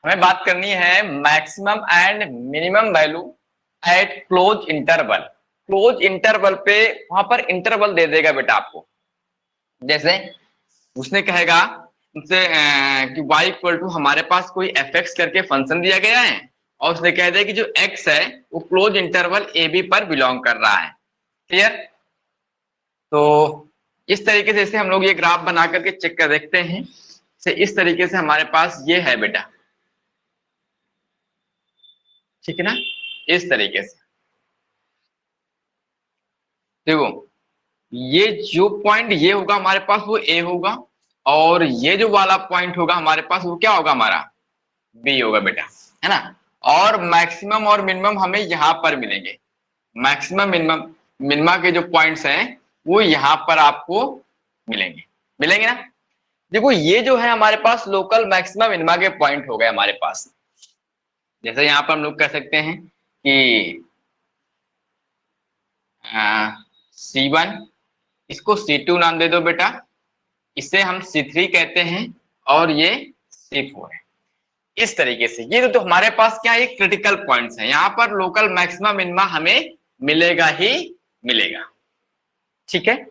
हमें बात करनी है maximum and minimum value eight close interval. Close interval पे वहां पर इंटरवल दे देगा बेटा आपको। जैसे उसने कहेगा उनसे कि y इक्वल टू हमारे पास कोई एफ एक्स करके फंक्शन दिया गया है और उसने कह दिया कि जो x है वो क्लोज इंटरवल ए बी पर बिलोंग कर रहा है। क्लियर? तो इस तरीके से इसे हम लोग ये ग्राफ बना करके चेक कर देखते हैं। से इस तरीके से हमारे पास ये है बेटा, ठीक है ना? इस तरीके से देखो, ये जो पॉइंट ये होगा हमारे पास वो ए होगा और ये जो वाला पॉइंट होगा हमारे पास वो क्या होगा, हमारा बी होगा बेटा, है ना? और मैक्सिमम और मिनिमम हमें यहां पर मिलेंगे। मैक्सिमम मिनिमम मिनिमा के जो पॉइंट्स हैं वो यहां पर आपको मिलेंगे, मिलेंगे ना? देखो ये जो है हमारे पास लोकल मैक्सिमम मिनिमा के पॉइंट हो गए हमारे पास। जैसे यहां पर हम लोग कह सकते हैं कि C1, इसको C2 नाम दे दो बेटा, इसे हम C3 कहते हैं और ये C4 है। इस तरीके से ये तो हमारे पास क्या है, क्रिटिकल पॉइंट्स हैं। यहाँ पर लोकल मैक्सिमा मिनिमा हमें मिलेगा ही मिलेगा, ठीक है?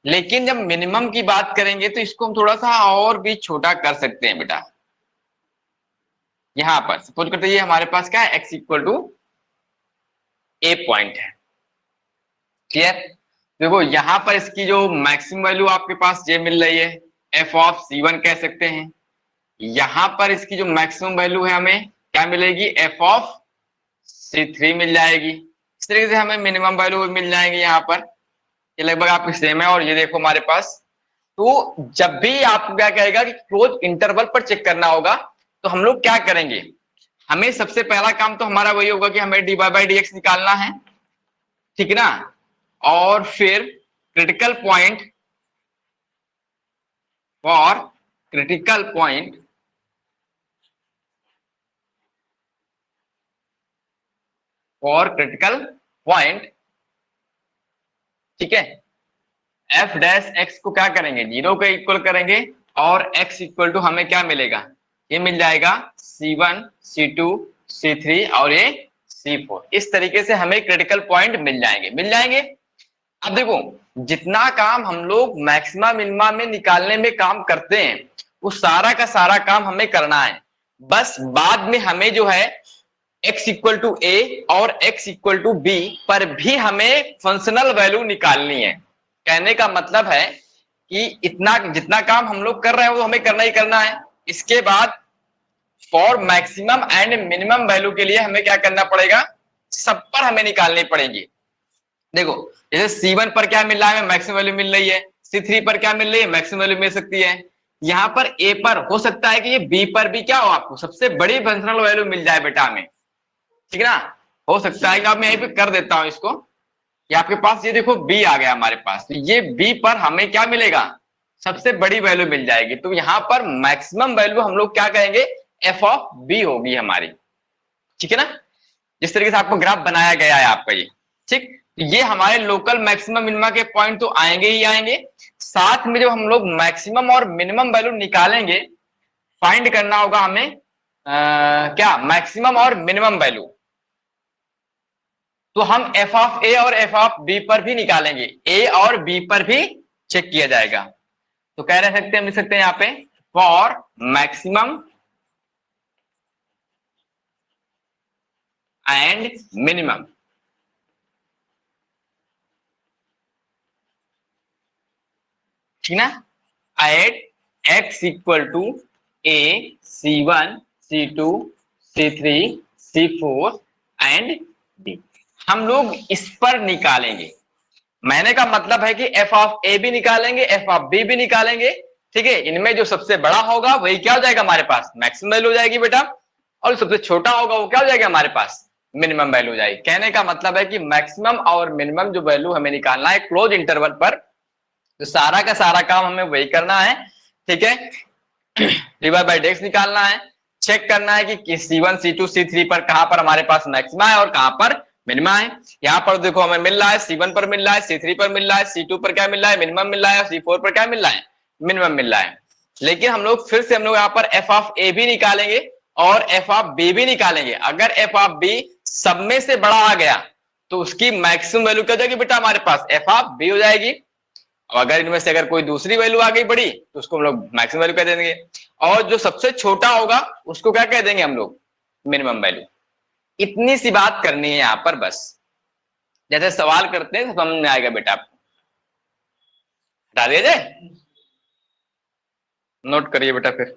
लेकिन जब मिनिमम की बात करेंगे तो इसको हम थोड़ा सा और भी छोटा कर सकते हैं बेटा। यहां पर सपोज करते हैं ये हमारे पास क्या है, x equal to A point है। क्लियर? देखो यहां पर इसकी जो मैक्सिमम वैल्यू आपके पास ये मिल रही है, एफ ऑफ C1 कह सकते हैं। यहां पर इसकी जो मैक्सिमम वैल्यू है हमें क्या मिलेगी, एफ ऑफ C3 मिल जाएगी। इस तरीके से हमें मिनिमम वैल्यू मिल जाएंगे यहाँ पर, ये लगभग आपके सेम है। और ये देखो हमारे पास, तो जब भी आपको क्या कहेगा कि क्लोज इंटरवल पर चेक करना होगा तो हम लोग क्या करेंगे, हमें सबसे पहला काम तो हमारा वही होगा कि हमें dy बाई डी एक्स निकालना है, ठीक है ना? और फिर critical point for critical point ठीक है, एफ डैश एक्स को क्या करेंगे, 0 के इक्वल करेंगे और x इक्वल टू हमें क्या मिलेगा, ये मिल जाएगा C1 C2 C3 और ये C4। इस तरीके से हमें क्रिटिकल पॉइंट मिल जाएंगे। अब देखो जितना काम हम लोग मैक्सिमा मिनिमा में निकालने में काम करते हैं वो सारा का सारा काम हमें करना है। बस बाद में हमें जो है x इक्वल टू ए और x इक्वल टू बी पर भी हमें फंक्शनल वैल्यू निकालनी है। कहने का मतलब है कि इतना जितना काम हम लोग कर रहे हैं वो हमें करना ही करना है। इसके बाद for maximum and minimum value के लिए हमें क्या करना पड़ेगा, सब पर हमें निकालनी पड़ेगी। देखो जैसे C1 पर क्या मिल रहा है, मैक्सिमम वैल्यू मिल रही है, C3 पर क्या मिल रही है, मैक्सिमम वैल्यू मिल सकती है। यहाँ पर A पर हो सकता है कि ये B पर भी क्या हो, आपको सबसे बड़ी फंक्शनल वैल्यू मिल जाए बेटा हमें, ठीक है ना? हो सकता है कि आप मैं यहीं पे कर देता हूं इसको कि आपके पास ये देखो B आ गया हमारे पास, तो ये B पर हमें क्या मिलेगा, सबसे बड़ी वैल्यू मिल जाएगी। तो यहाँ पर मैक्सिमम वैल्यू हम लोग क्या कहेंगे, f ऑफ B होगी हमारी, ठीक है ना? जिस तरीके से आपको ग्राफ बनाया गया है आपका ये, ठीक? ये हमारे लोकल मैक्सिमम मिनिमा के पॉइंट तो आएंगे ही आएंगे, साथ में जब हम लोग मैक्सिमम और मिनिमम वैल्यू निकालेंगे, फाइंड करना होगा हमें क्या, मैक्सिमम और मिनिमम वैल्यू, तो हम एफ ऑफ ए और एफ ऑफ बी पर भी निकालेंगे, ए और बी पर भी चेक किया जाएगा। तो कह रह सकते हैं, लिख सकते हैं यहाँ पे फॉर मैक्सिमम एंड मिनिमम, ठीक ना, at x equal to A C1 C2 C3 C4 and B, हम लोग इस पर निकालेंगे। मैंने का मतलब है कि f ऑफ ए भी निकालेंगे, f ऑफ बी भी निकालेंगे, ठीक है? इनमें जो सबसे बड़ा होगा वही क्या हो जाएगा हमारे पास, मैक्सिमम वैल्यू हो जाएगी बेटा, और सबसे छोटा होगा वो क्या हो जाएगा हमारे पास, मिनिमम वैल्यू हो जाएगी। कहने का मतलब है कि मैक्सिमम और मिनिमम जो वैल्यू हमें निकालना है क्लोज इंटरवल पर, तो सारा का सारा काम हमें वही करना है, ठीक है? डिवाइड बाय डेक्स निकालना है, चेक करना है कि C1 C2 C3 पर कहां पर हमारे पास मैक्सिमा है और कहां पर मिनिमा है। यहाँ पर देखो हमें मिल रहा है C1 पर मिल रहा है, C3 पर मिल रहा है, C2 पर क्या मिल रहा है, मिनिमम मिल रहा है, और C4 पर क्या मिल रहा है, मिनिमम मिल रहा है। लेकिन हम लोग फिर से हम लोग यहाँ पर f ऑफ a भी निकालेंगे और एफ ऑफ बी भी निकालेंगे। अगर एफ ऑफ बी सब में से बड़ा आ गया तो उसकी मैक्सिमम वैल्यू क्या हो जाएगी बेटा हमारे पास, एफ ऑफ बी हो जाएगी। और अगर इनमें से अगर कोई दूसरी वैल्यू आ गई बड़ी तो उसको हम लोग मैक्सिमम वैल्यू कह देंगे, और जो सबसे छोटा होगा उसको क्या कह देंगे हम लोग, मिनिमम वैल्यू। इतनी सी बात करनी है यहां पर बस, जैसे सवाल करते हैं समझ में आएगा बेटा आपको। हटा दिया जाए, नोट करिए बेटा फिर।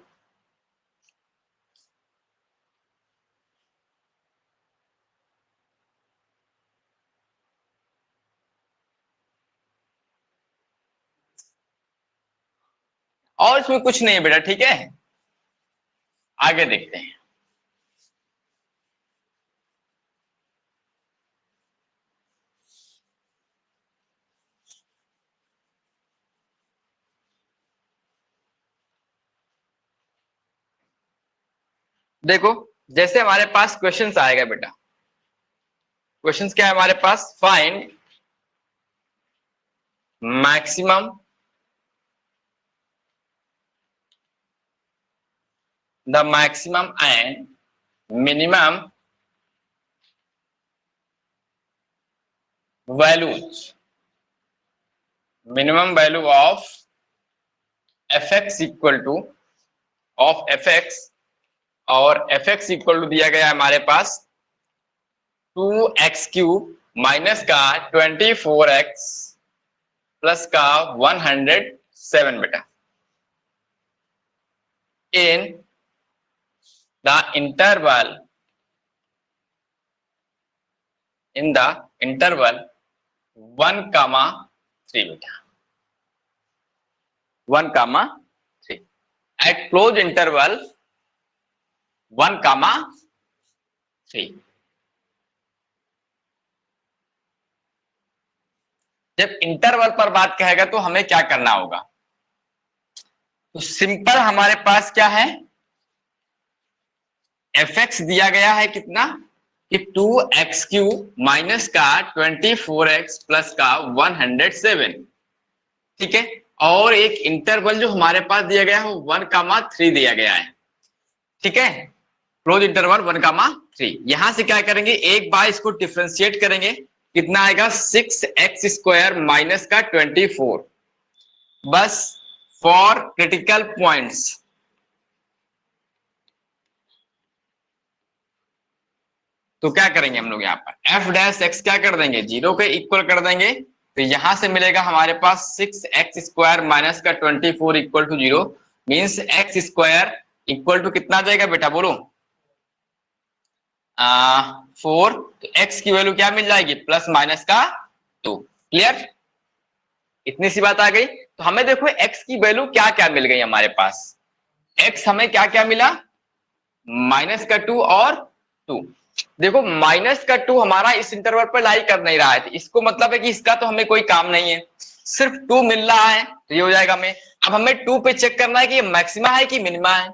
और इसमें कुछ नहीं है बेटा, ठीक है, आगे देखते हैं। देखो जैसे हमारे पास क्वेश्चंस आएगा बेटा, क्वेश्चंस क्या है हमारे पास, find maximum the maximum and minimum values, minimum value of F x equal to of F X, और एफ एक्स इक्वल टू दिया गया हमारे पास 2x³ माइनस का 24x प्लस का 107 बेटा, इन द इंटरवल 1,3 बेटा, 1,3 एट क्लोज इंटरवल 1,3। जब interval पर बात कहेगा तो हमें क्या करना होगा, तो सिंपल हमारे पास क्या है, एफ एक्स दिया गया है कितना कि 2x³ माइनस का 24x प्लस का 107, ठीक है, और एक इंटरवल जो हमारे पास दिया गया है 1,3 दिया गया है, ठीक है, क्लोज इंटरवल 1,3। यहां से क्या करेंगे, एक बार इसको डिफरेंशिएट करेंगे, कितना आएगा 6x² माइनस का 24, बस फॉर क्रिटिकल पॉइंट्स। तो क्या करेंगे हम लोग यहाँ पर एफ डैश एक्स क्या कर देंगे, 0 के इक्वल कर देंगे, तो यहां से मिलेगा हमारे पास 6x² माइनस का 24 equal to 0, means x² equal to कितना जाएगा बेटा बोलो, 4। तो x की वैल्यू क्या मिल जाएगी, प्लस माइनस का 2। क्लियर, इतनी सी बात आ गई। तो हमें देखो x की वैल्यू क्या क्या मिल गई हमारे पास, x हमें क्या क्या मिला, माइनस का 2 और 2। देखो माइनस का 2 हमारा इस इंटरवल पर लाई कर नहीं रहा है, इसको मतलब है कि इसका तो हमें कोई काम नहीं है, सिर्फ 2 मिल रहा है, तो ये हो जाएगा हमें। अब हमें 2 पे चेक करना है कि मैक्सिमा है कि मिनिमा है,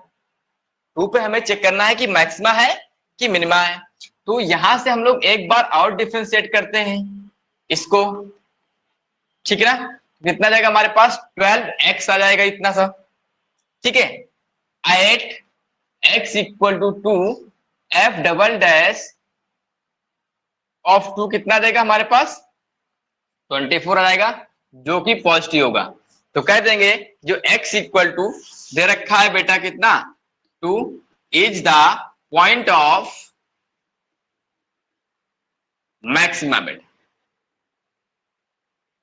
2 पे हमें चेक करना है कि मैक्सिमा है कि मिनिमा है। तो यहां से हम लोग एक बार और डिफरेंशिएट करते हैं इसको, ठीक है ना, कितना जाएगा हमारे पास 12x आ जाएगा इतना सा, ठीक है, 8x equal to 2 F double dash of 2 कितना देगा हमारे पास 24 आ जाएगा, जो कि पॉजिटिव होगा। तो कह देंगे जो x इक्वल टू दे रखा है बेटा कितना 2 is the point of maxima बेटा,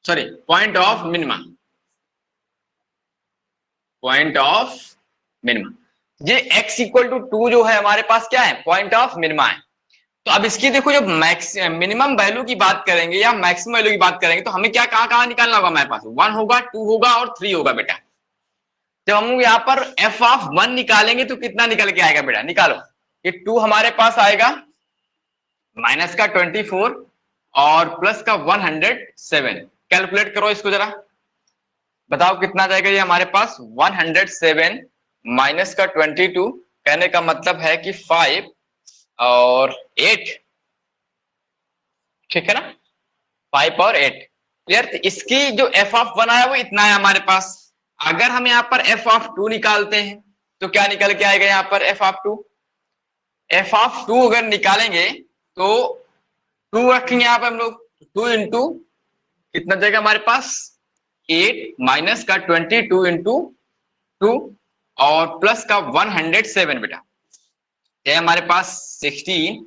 sorry point of minima, point of minima. ये x इक्वल टू 2 जो है हमारे पास क्या है, पॉइंट ऑफ मिनिमा है। तो अब इसकी देखो जब मिनिमम वैल्यू की बात करेंगे या मैक्सिमम वैल्यू की बात करेंगे तो हमें क्या कहां निकालना होगा, हमारे पास 1 होगा, 2 होगा और 3 होगा बेटा। जब हम यहाँ पर f ऑफ 1 निकालेंगे तो कितना निकल के आएगा बेटा, निकालो, ये 2 हमारे पास आएगा माइनस का 24 और प्लस का 107। कैलकुलेट करो इसको जरा, बताओ कितना जाएगा ये हमारे पास 107 माइनस का 22, कहने का मतलब है कि 5 और 8, ठीक है ना, 5 और 8। क्लियर, तो इसकी जो f ऑफ 1 आया वो इतना है हमारे पास। अगर हम यहाँ पर f ऑफ 2 निकालते हैं तो क्या निकल के आएगा यहाँ पर f ऑफ 2, एफ ऑफ 2 अगर निकालेंगे तो 2 रखेंगे यहाँ पे हम लोग, 2 इंटू कितना जाएगा हमारे पास 8 माइनस का 22 इंटू 2 और प्लस का 107 बेटा, ये हमारे पास 16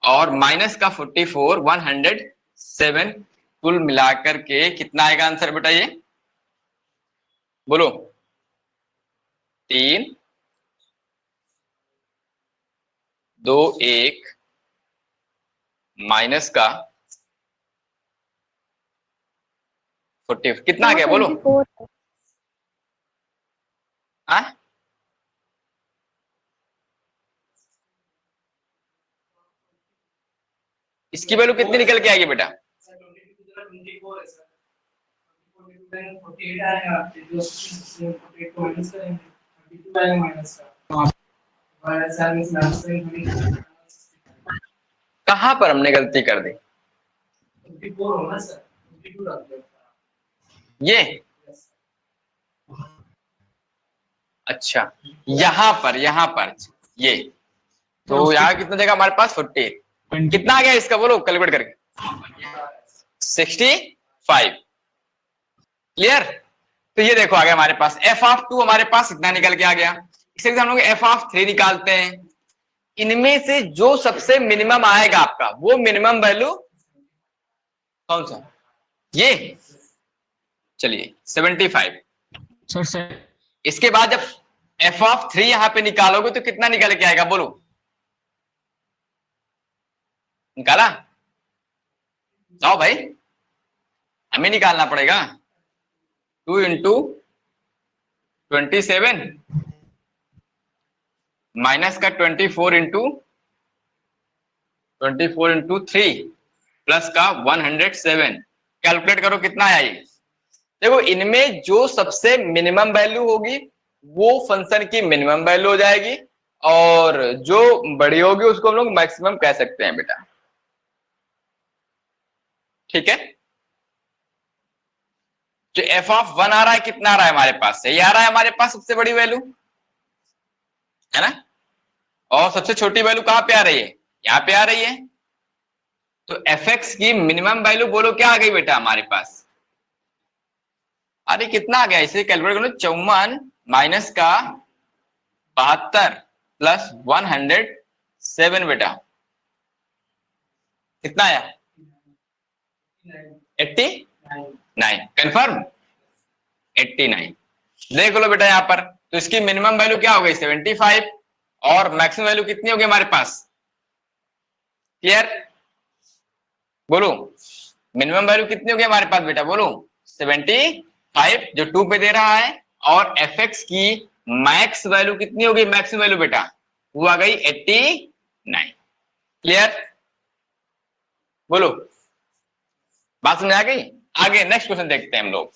और माइनस का 44 107, कुल मिलाकर के कितना आएगा आंसर बेटा ये बोलो? 3 2 1 माइनस का 40 कितना आ गया बोलो? हाँ इसकी वैल्यू कितनी निकल के आएगी बेटा? कहां पर हमने गलती कर दी? ये अच्छा यहाँ पर ये तो यहाँ कितना देगा हमारे पास 40, कितना आ गया इसका बोलो कैलकुलेट करके? 65। क्लियर? तो ये देखो आ गया हमारे पास एफ ऑफ 2, हमारे पास इतना निकल के आ गया। इसे हम लोग एफ ऑफ 3 निकालते हैं। इनमें से जो सबसे मिनिमम आएगा आपका वो मिनिमम वैल्यू कौन सा? ये चलिए 75। सर इसके बाद जब एफ ऑफ 3 यहां पे निकालोगे तो कितना निकल के आएगा बोलो? निकाला? जाओ भाई, हमें निकालना पड़ेगा। 2 इंटू 27 माइनस का 24 इंटू 3 प्लस का 107, कैलकुलेट करो कितना आया ये। देखो इनमें जो सबसे मिनिमम वैल्यू होगी वो फंक्शन की मिनिमम वैल्यू हो जाएगी और जो बड़ी होगी उसको हम लोग मैक्सिमम कह सकते हैं बेटा। ठीक है, जो एफ ऑफ 1 आ रहा है कितना आ रहा है हमारे पास? यही आ रहा है हमारे पास सबसे बड़ी वैल्यू, है ना? और सबसे छोटी वैल्यू कहां पे आ रही है? यहां पे आ रही है। तो एफ एक्स की मिनिमम वैल्यू बोलो क्या आ गई बेटा हमारे पास? अरे कितना आ गया इसे कैलकुलेट करो। 54 माइनस का 72 प्लस 107 बेटा, कितना आया? 89। कंफर्म 89। देख लो बेटा यहां पर, तो इसकी मिनिमम वैल्यू क्या हो गई? 75 और मैक्सिमम वैल्यू कितनी होगी हमारे पास? क्लियर? बोलो मिनिमम वैल्यू कितनी होगी हमारे पास बेटा बोलो? 75 जो 2 पे दे रहा है, और एफ एक्स की मैक्स वैल्यू कितनी होगी? मैक्सिमम वैल्यू बेटा वो आ गई 89। क्लियर? बोलो बात समझ आ गई? आगे नेक्स्ट क्वेश्चन देखते हैं हम लोग।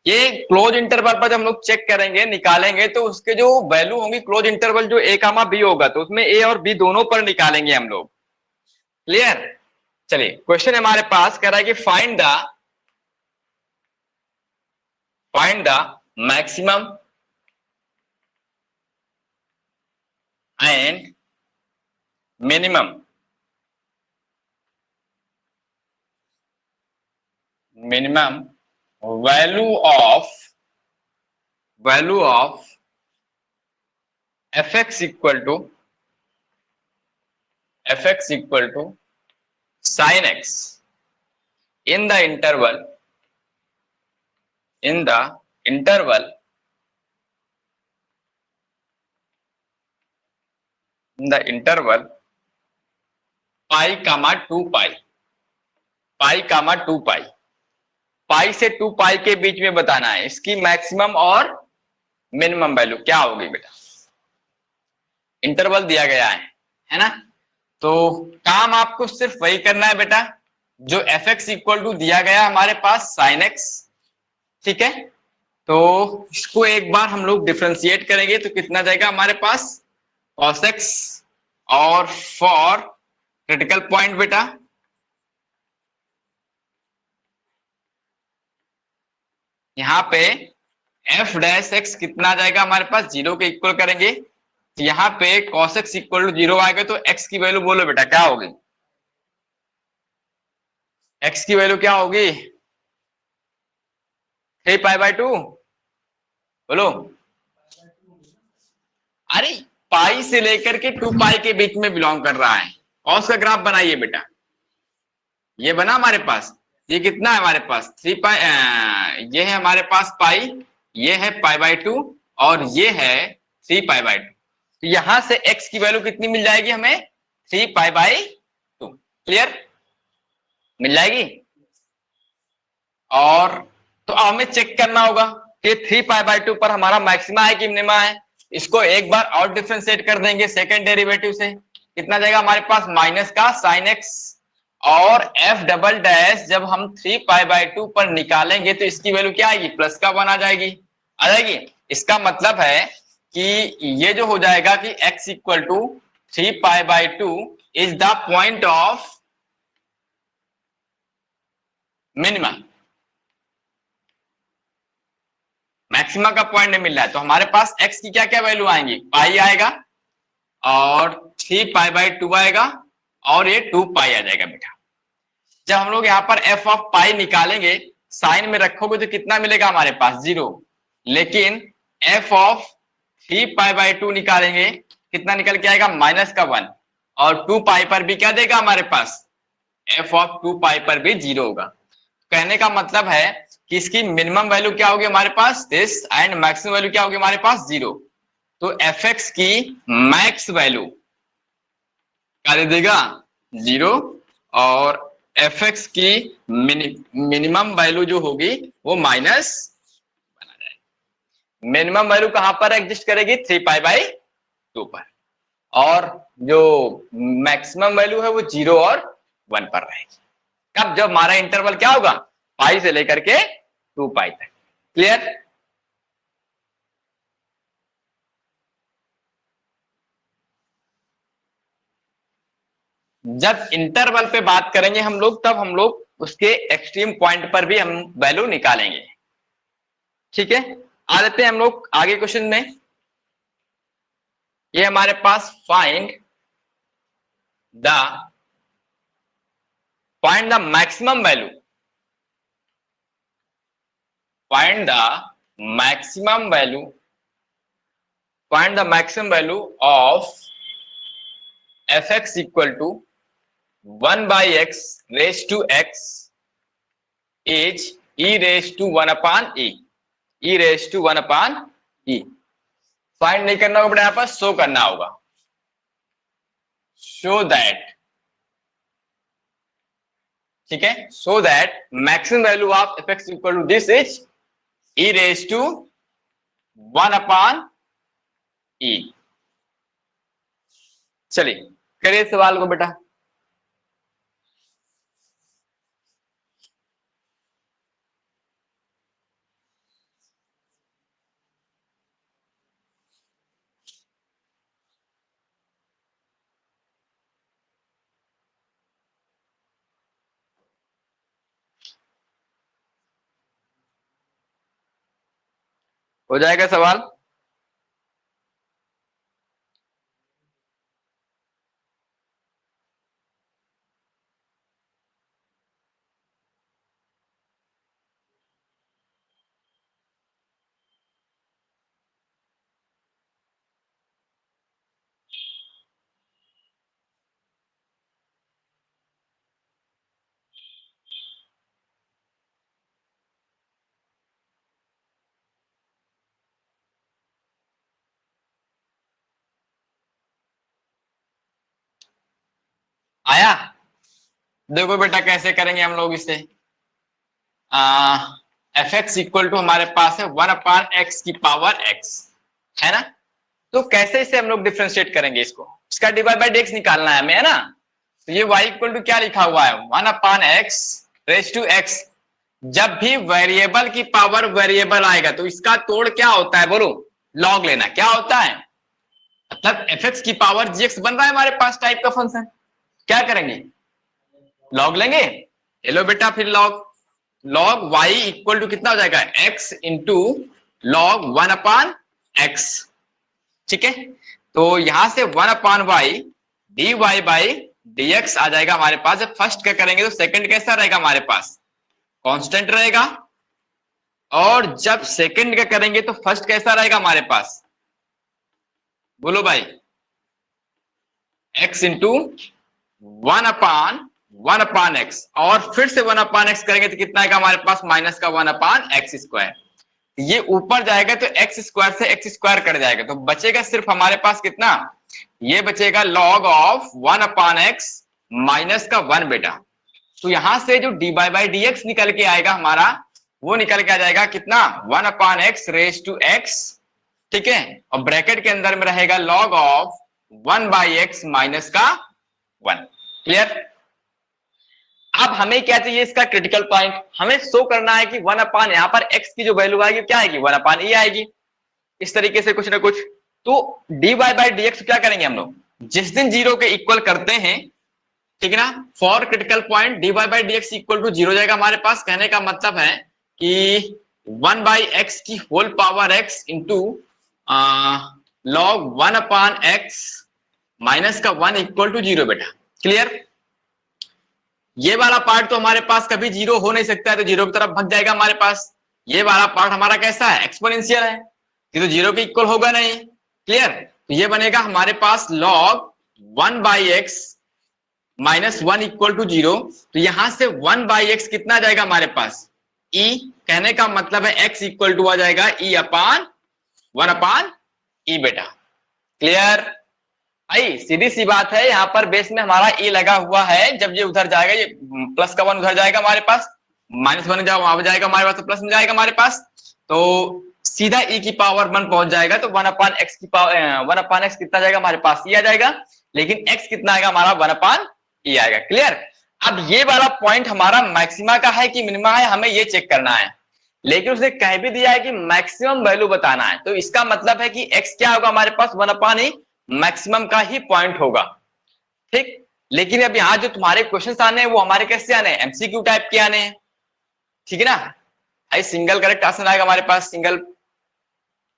ये क्लोज इंटरवल पर जब हम लोग चेक करेंगे निकालेंगे तो उसके जो वैल्यू होंगी क्लोज इंटरवल जो ए कामा बी होगा तो उसमें ए और बी दोनों पर निकालेंगे हम लोग। क्लियर? चलिए क्वेश्चन हमारे पास कह रहा है कि find the maximum and minimum value of fx equal to sin x in the interval पाई कामा 2 पाई, पाई से 2 पाई के बीच में बताना है इसकी मैक्सिमम और मिनिमम वैल्यू क्या होगी बेटा। इंटरवल दिया गया है ना? तो काम आपको सिर्फ वही करना है बेटा जो एफ एक्स इक्वल टू दिया गया हमारे पास साइन एक्स। ठीक है, तो इसको एक बार हम लोग डिफरेंशिएट करेंगे तो कितना जाएगा हमारे पास? cos x, और फॉर क्रिटिकल पॉइंट बेटा यहाँ पे एफ डैश एक्स कितना आ जाएगा हमारे पास, 0 के इक्वल करेंगे तो यहाँ पे cos x इक्वल टू 0 आएगा, तो x की वैल्यू बोलो बेटा क्या होगी, x की वैल्यू क्या होगी, 3π/2 बोलो। अरे पाई से लेकर के 2π के बीच में बिलोंग कर रहा है। cos का ग्राफ बनाइए बेटा, ये बना हमारे पास, ये कितना है हमारे पास 3π, ये है हमारे पास पाई, ये है π/2 और ये है 3π/2। तो यहां से x की वैल्यू कितनी मिल जाएगी हमें, 3π/2, क्लियर, मिल जाएगी। और तो हमें चेक करना होगा कि 3π/2 पर हमारा मैक्सिमा है कि मिनिमा है। इसको एक बार और डिफरेंशिएट कर देंगे सेकंड डेरिवेटिव से, कितना जाएगा हमारे पास माइनस का साइन एक्स, और एफ डबल डैश जब हम 3π/2 पर निकालेंगे तो इसकी वैल्यू क्या आएगी, प्लस का 1 आ जाएगी। इसका मतलब है कि ये जो हो जाएगा कि x equal to 3π/2 is the point of minimum, maxima का पॉइंट नहीं मिल रहा है, तो हमारे पास x की क्या क्या वैल्यू आएंगी, पाई आएगा और 3π/2 आएगा और ये 2π आ जाएगा बेटा। जब हम लोग यहाँ पर f ऑफ पाई निकालेंगे, साइन में रखोगे तो कितना मिलेगा हमारे पास 0, लेकिन f ऑफ 3π/2 निकालेंगे कितना निकल के आएगा माइनस का 1, और 2π पर भी क्या देगा हमारे पास, f ऑफ 2π पर भी 0 होगा। कहने का मतलब है कि इसकी मिनिमम वैल्यू क्या होगी हमारे पास दिस, एंड मैक्सिमम वैल्यू क्या होगी हमारे पास 0। तो fx की मैक्स वैल्यू क्या दे देगा 0, और fx की मिनिमम वैल्यू जो होगी वो माइनस बना जाएगी। मिनिमम वैल्यू कहां पर एग्जिस्ट करेगी, 3π/2 पर, और जो मैक्सिमम वैल्यू है वो 0 और 1 पर रहेगी। कब, जब हमारा इंटरवल क्या होगा, पाई से लेकर के 2π तक, क्लियर। जब इंटरवल पे बात करेंगे हम लोग, तब हम लोग उसके एक्सट्रीम पॉइंट पर भी हम वैल्यू निकालेंगे, ठीक है। आ जाते हैं हम लोग आगे क्वेश्चन में। ये हमारे पास find the maximum value, find the maximum value of fx equal to 1/x raised to x is e raised to 1 upon e, e raised to 1 upon e। Find नहीं करना होगा, यहाँ पर शो करना होगा, शो दैट, ठीक है, show that maximum value of fx equal to this is e raised to 1 upon e। चलिए करिए सवाल को बेटा। हो जाएगा सवाल, आया। देखो बेटा कैसे करेंगे हम लोग इसे, एफ एक्स इक्वल टू हमारे पास है 1 अपॉन एक्स की पावर एक्स, है ना। तो कैसे इसे हम लोग डिफ्रेंशिएट करेंगे, इसका डिवाइड बाय एक्स निकालना है हमें, है ना। तो ये y इक्वल टू क्या लिखा हुआ है, 1 upon X raise to X. जब भी वेरिएबल की पावर वेरिएबल आएगा तो इसका तोड़ क्या होता है, बोलो, लॉग लेना। क्या होता है, मतलब एफ एक्स की पावर जी एक्स बन रहा है हमारे पास टाइप का फंक्शन, क्या करेंगे, लॉग लेंगे। हेलो बेटा, फिर log log y equal to कितना हो जाएगा, x इंटू log 1/x। ठीक है, तो यहां से 1/y dy बाई dx आ जाएगा हमारे पास। जब फर्स्ट का करेंगे तो सेकंड कैसा रहेगा हमारे पास, कांस्टेंट रहेगा, और जब सेकंड का करेंगे तो फर्स्ट कैसा रहेगा हमारे पास, बोलो भाई, x इंटू 1/x, और फिर से 1/x करेंगे तो कितना आएगा हमारे पास, माइनस का 1/x²। ये ऊपर जाएगा तो x² से x² कट जाएगा, तो बचेगा सिर्फ हमारे पास कितना, ये बचेगा log ऑफ 1/x माइनस का 1 बेटा। तो यहां से जो dy बाई dx निकल के आएगा हमारा, वो निकल के आ जाएगा कितना, 1/x रेज टू x। ठीक है, और ब्रैकेट के अंदर में रहेगा log ऑफ 1/x माइनस का 1। क्लियर। अब हमें क्या चाहिए, इसका क्रिटिकल पॉइंट हमें शो करना है कि 1/, यहां पर x की जो वैल्यू आएगी क्या आएगी, 1/e आएगी। इस तरीके से कुछ ना कुछ, तो dy बाई dx क्या करेंगे हम लोग, जिस दिन 0 के इक्वल करते हैं, ठीक है ना, for critical point dy by dx equal to 0 जाएगा हमारे पास। कहने का मतलब है कि 1/x की whole power x into log 1/x minus का 1 इक्वल टू 0 बेटा। क्लियर। ये वाला पार्ट तो हमारे पास कभी 0 हो नहीं सकता है, तो 0 की तरफ भाग जाएगा हमारे पास। ये वाला पार्ट हमारा कैसा है, एक्सपोनेंशियल है, ये तो 0 के इक्वल होगा नहीं। क्लियर। तो ये बनेगा हमारे पास log 1/x minus 1 equal to 0। तो यहां से 1/x कितना आ जाएगा हमारे पास, e। कहने का मतलब है x इक्वल टू आ जाएगा e/1/e बेटा। क्लियर भाई, सीधी सी बात है, यहाँ पर बेस में हमारा e लगा हुआ है। जब ये उधर जाएगा, ये प्लस का 1 उधर जाएगा हमारे पास, -1 वहां जाएगा हमारे पास, तो प्लस में जाएगा हमारे पास, तो सीधा e की पावर 1 पहुंच जाएगा। तो 1/x की पावर 1/x कितना जाएगा हमारे पास, e आ जाएगा, लेकिन x कितना आएगा हमारा, 1/e आएगा। क्लियर। अब ये वाला पॉइंट हमारा मैक्सिमा का है कि मिनिमा है, हमें ये चेक करना है। लेकिन उसने कह भी दिया है कि मैक्सिमम वैल्यू बताना है, तो इसका मतलब है कि x क्या होगा हमारे पास, 1/e मैक्सिमम का ही पॉइंट होगा। ठीक। लेकिन अब यहां जो तुम्हारे क्वेश्चन आने हैं वो हमारे कैसे आने हैं, एमसीक्यू टाइप के आने हैं। ठीक है ना भाई, सिंगल करेक्ट आंसर आएगा हमारे पास, सिंगल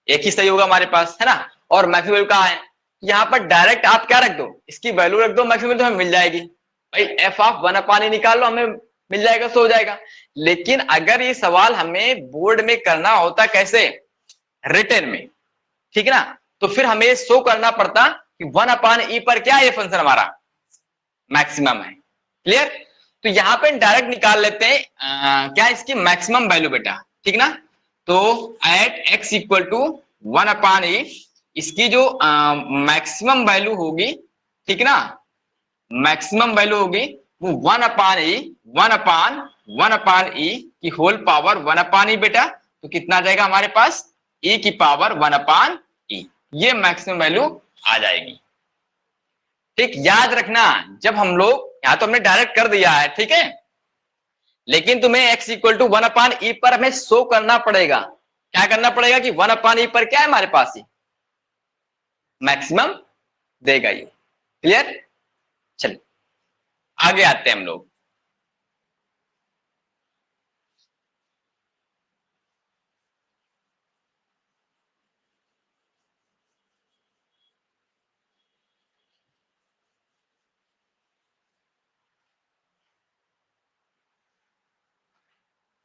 एक ही सही होगा हमारे पास, है ना। और मैक्सिमम वैल्यू कहां है, यहां पर डायरेक्ट आप क्या रख दो, इसकी वैल्यू रख दो, मैक्सिमम तो हमें मिल जाएगी भाई। एफ ऑफ 1/e निकाल लो, हमें मिल जाएगा, सो हो जाएगा। लेकिन अगर ये सवाल हमें बोर्ड में करना होता कैसे, रिटन में, ठीक है ना, तो फिर हमें शो करना पड़ता कि 1/e पर क्या है, ये फंक्शन हमारा मैक्सिमम है। क्लियर। तो यहां पे डायरेक्ट निकाल लेते हैं क्या, इसकी मैक्सिमम वैल्यू बेटा। ठीक ना, तो eight x equal to 1/e, इसकी जो मैक्सिमम वैल्यू होगी, ठीक ना, मैक्सिमम वैल्यू होगी वो 1/e की होल पावर 1/e बेटा। तो कितना आ जाएगा हमारे पास, e की पावर 1/e, ये मैक्सिमम वैल्यू आ जाएगी। ठीक, याद रखना, जब हम लोग यहां तो हमने डायरेक्ट कर दिया है, ठीक है, लेकिन तुम्हें x इक्वल टू 1/e पर हमें शो करना पड़ेगा। क्या करना पड़ेगा कि 1/e पर क्या है हमारे पास, ही मैक्सिमम देगा ये। क्लियर। चलिए आगे आते हैं हम लोग।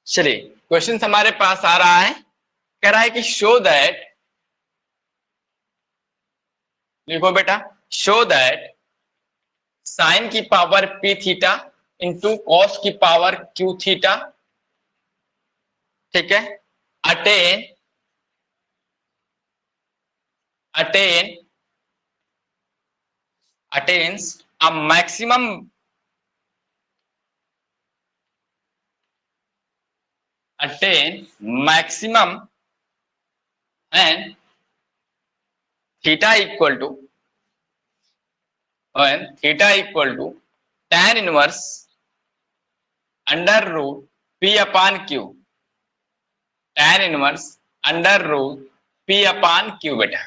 चलिए क्वेश्चन हमारे पास आ रहा है, कह रहा है कि शो दैट, लिखो बेटा, शो दैट साइन की power p theta into cos की पावर q थीटा, ठीक है, attain attains a maximum and theta equal to tan inverse under root p/q, tan inverse under root p/q बेटा।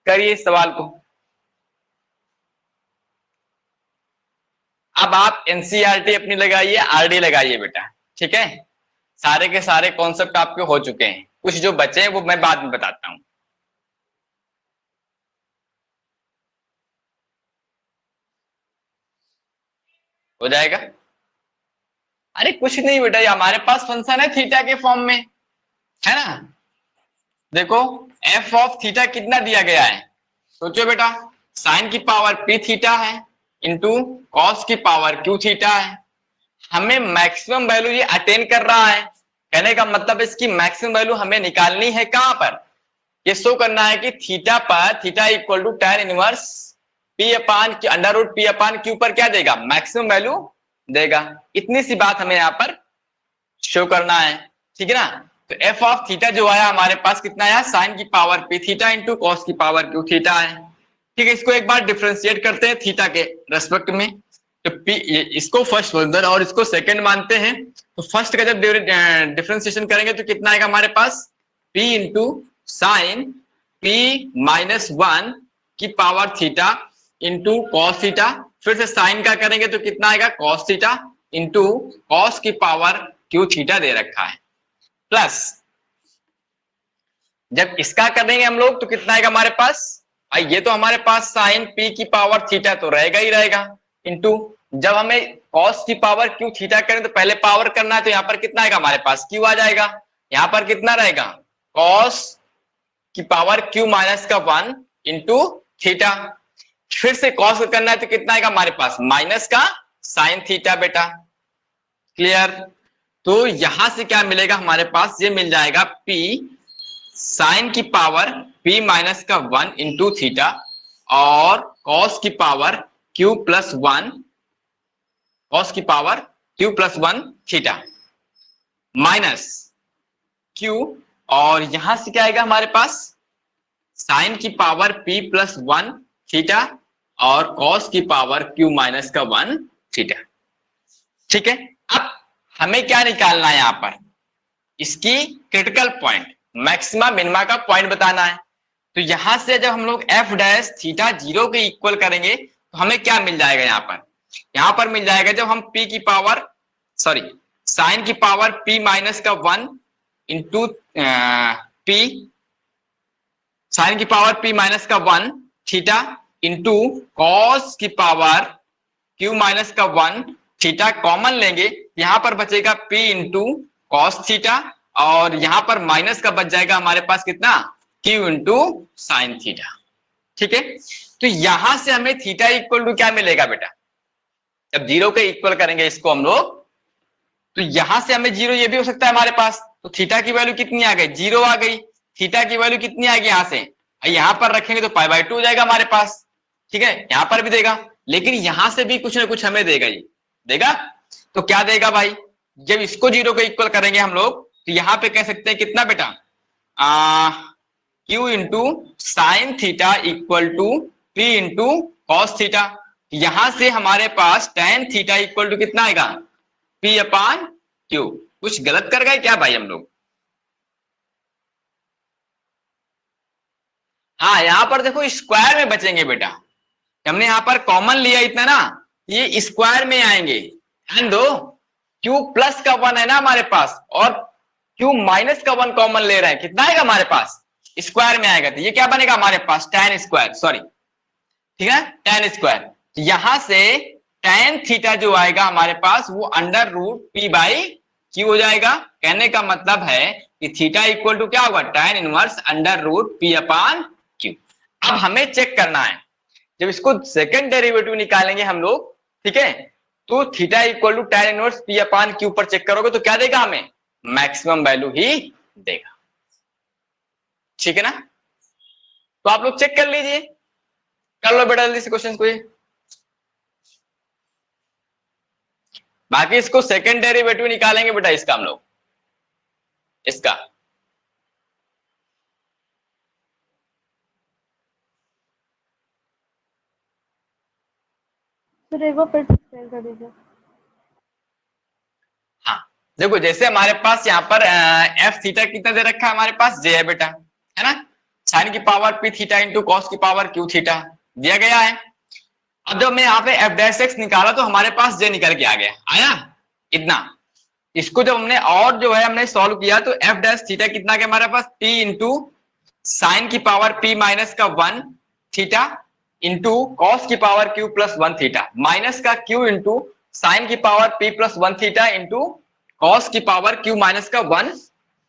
करिए इस सवाल को। अब आप एनसीईआरटी अपनी लगाइए, आरडी लगाइए बेटा, ठीक है। सारे के सारे कॉन्सेप्ट आपके हो चुके हैं, कुछ जो बचे हैं वो मैं बाद में बताता हूं। हो जाएगा। अरे कुछ नहीं बेटा, ये हमारे पास फंक्शन है थीटा के फॉर्म में, है ना। देखो एफ ऑफ थीटा कितना दिया गया है, सोचो बेटा, साइन की पावर पी थीटा है इंटू कॉस की पावर क्यू थीटा है। हमें मैक्सिमम वैल्यू ये अटेन कर रहा है, कहने का मतलब इसकी मैक्सिमम वैल्यू हमें निकालनी है कहां पर, ये शो करना है कि थीटा पर, theta equal to tan inverse P upon under root P upon Q पर क्या देगा, मैक्सिमम वैल्यू देगा। इतनी सी बात हमें यहाँ पर शो करना है, ठीक है ना। तो एफ ऑफ थीटा जो आया हमारे पास कितना आया, साइन की power P theta into cos की पावर क्यू थीटा है, ठीक है। इसको एक बार डिफ्रेंशिएट करते हैं थीटा के रेस्पेक्ट में, तो पी इसको फर्स्ट बोलते और इसको सेकंड मानते हैं। तो फर्स्ट का जब डिफ्रेंशिएशन करेंगे तो कितना आएगा हमारे पास, P into sine P minus one की power theta into cos theta, फिर से साइन का करेंगे तो कितना आएगा, कॉस थीटा इंटू कॉस की पावर क्यू थीटा दे रखा है, प्लस जब इसका करेंगे हम लोग तो कितना आएगा हमारे पास, भाई ये तो हमारे पास साइन पी की पावर थीटा तो रहेगा ही रहेगा, इंटू जब हमें कॉस की पावर क्यू थीटा करें तो पहले पावर करना है, तो यहां पर कितना आएगा हमारे पास, क्यू आ जाएगा। यहां पर कितना रहेगा, कॉस की पावर क्यू माइनस का वन इंटू थीटा, फिर से कॉस का करना है तो कितना आएगा हमारे पास, माइनस का साइन थीटा बेटा, क्लियर। तो यहां से क्या मिलेगा हमारे पास, ये मिल जाएगा पी साइन की पावर p माइनस का वन इंटू थीटा और कॉस की power q plus one, cos की power q plus one theta minus q, और यहां से क्या आएगा हमारे पास, साइन की power p plus one theta और कॉस की पावर q माइनस का वन थीटा, ठीक है। अब हमें क्या निकालना है यहां पर, इसकी क्रिटिकल पॉइंट, मैक्सिमा मिनिमा का पॉइंट बताना है। तो यहां से जब हम लोग एफ डैश थीटा जीरो के इक्वल करेंगे तो हमें क्या मिल जाएगा, यहां पर मिल जाएगा जब हम p की पावर सॉरी साइन की पावर p माइनस का वन इंटू p साइन की पावर p माइनस का वन थीटा इंटू कॉस की पावर q माइनस का वन थीटा कॉमन लेंगे, यहां पर बचेगा p इंटू कॉस थीटा और यहां पर माइनस का बच जाएगा हमारे पास कितना, q इंटू साइन थीटा, ठीक है। तो यहां से हमें थीटा इक्वल टू क्या मिलेगा बेटा, जब जीरो के इक्वल करेंगे इसको हम लोग, तो यहां से हमें जीरो ये भी हो सकता है हमारे पास, तो थीटा की वैल्यू कितनी आ गई, जीरो आ गई, थीटा की वैल्यू कितनी आ गई यहां से, यहां पर रखेंगे तो पाई बाई टू हो जाएगा हमारे पास, ठीक है। यहां पर भी देगा, लेकिन यहां से भी कुछ ना कुछ हमें देगा, ये देगा। तो क्या देगा भाई, जब इसको जीरो के इक्वल करेंगे हम लोग तो यहां पे कह सकते हैं कितना बेटा, Q into sine theta equal to P into cos theta, यहां से हमारे पास टेन थीटा इक्वल टू कितना आएगा, पी अपान क्यू। कुछ गलत कर गए क्या भाई हम लोग, हाँ यहां पर देखो स्क्वायर में बचेंगे बेटा, हमने यहां पर कॉमन लिया इतना ना, ये स्क्वायर में आएंगे, ध्यान दो क्यू प्लस का वन है ना हमारे पास और क्यू माइनस का वन कॉमन ले रहे हैं, कितना आएगा हमारे पास, स्क्वायर में आएगा, तो ये क्या बनेगा हमारे पास, tan स्क्वायर, सॉरी ठीक है tan स्क्वायर। यहां से tan थीटा जो आएगा हमारे पास वो under root P by Q हो जाएगा, कहने का मतलब है कि थीटा इक्वल टू क्या होगा, tan inverse under root P upon Q. अब हमें चेक करना है, जब इसको सेकंड डेरिवेटिव निकालेंगे हम लोग, ठीक है, तो theta equal to tan inverse P upon Q पर चेक करोगे तो क्या देगा हमें, मैक्सिमम वैल्यू ही देगा, ठीक है ना। तो आप लोग चेक कर लीजिए, कर लो बेटा जल्दी से क्वेश्चन को, ये बाकी इसको सेकंड डेरिवेटिव निकालेंगे बेटा इसका हम लोग, इसका फिर एक बार फिर से शेयर कर दीजिए। हाँ देखो जैसे हमारे पास यहाँ पर एफ थीटा कितना दे रखा है हमारे पास, जे है बेटा, है ना, साइन की power P theta into cos की पावर क्यू थीटा दिया गया है। अब जब मैं यहाँ पे एफ डैश एक्स निकाला तो हमारे पास जे निकल के आ गया, आया इतना। इसको जब हमने और जो है हमने सॉल्व किया तो एफ डैश थीटा कितना के हमारे पास पी इंटू साइन की पावर पी माइनस का 1 थीटा इंटू कॉस की power Q plus 1 theta minus का क्यू इंटू साइन की power P plus 1 theta into cos की पावर क्यू माइनस का 1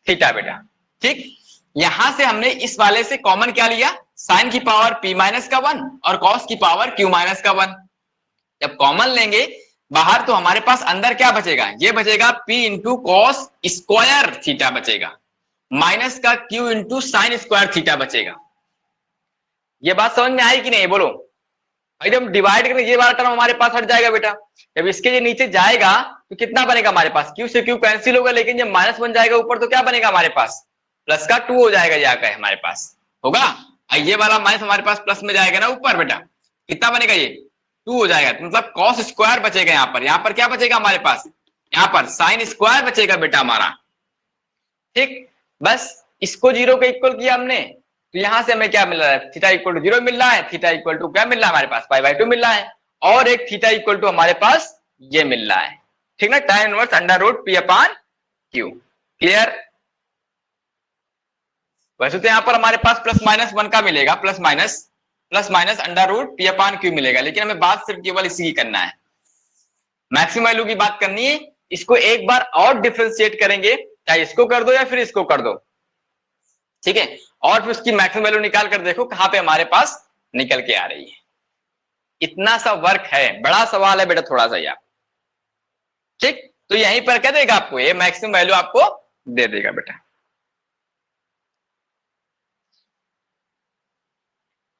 थीटा बेटा। ठीक, यहां से हमने इस वाले से कॉमन क्या लिया, साइन की पावर पी माइनस का 1 और कॉस की पावर क्यू माइनस का 1। जब कॉमन लेंगे बाहर तो हमारे पास अंदर क्या बचेगा, ये बचेगा p into cos square theta बचेगा माइनस का q into sine square theta बचेगा। ये बात समझ में आई कि नहीं, बोलो। एकदम डिवाइड करके ये वाला टर्म हमारे पास हट जाएगा बेटा। जब इसके ये नीचे जाएगा तो कितना बनेगा हमारे पास, q से q कैंसिल होगा, लेकिन जब माइनस बन जाएगा ऊपर तो क्या बनेगा हमारे पास, प्लस का 2 हो जाएगा, जाकर हमारे पास होगा। ये वाला माइनस हमारे पास प्लस में जाएगा ना ऊपर बेटा, कितना बनेगा ये 2 हो जाएगा, तो मतलब कॉस स्क्वायर बचेगा। यहाँ पर क्या बचेगा हमारे पास, यहाँ पर साइन स्क्वायर बचेगा बेटा हमारा। ठीक, बस इसको जीरो के इक्वल किया हमने तो यहां से हमें क्या मिल रहा है, थीटा इक्वल टू 0 मिल रहा है, थीटा इक्वल टू क्या मिल रहा है हमारे पास, पाई बाई 2 मिल रहा है, और एक थीटा इक्वल टू हमारे पास ये मिल रहा है। ठीक ना, tan inverse under root P upon Q. Clear. वैसे तो यहां पर हमारे पास प्लस माइनस 1 का मिलेगा, plus minus under root P upon q मिलेगा, लेकिन हमें बात सिर्फ केवल इसी की करना है, मैक्सिमम वैल्यू की बात करनी है। इसको एक बार और डिफरेंशिएट करेंगे, चाहे इसको कर दो या फिर इसको कर दो, ठीक है, और फिर उसकी मैक्सिमम वैल्यू निकाल कर देखो कहां पे हमारे पास निकल के आ रही है। इतना सा वर्क है, बड़ा सवाल है बेटा थोड़ा सा यार। ठीक, तो यहीं पर क्या देगा आपको, ये मैक्सिमम वैल्यू आपको दे देगा बेटा।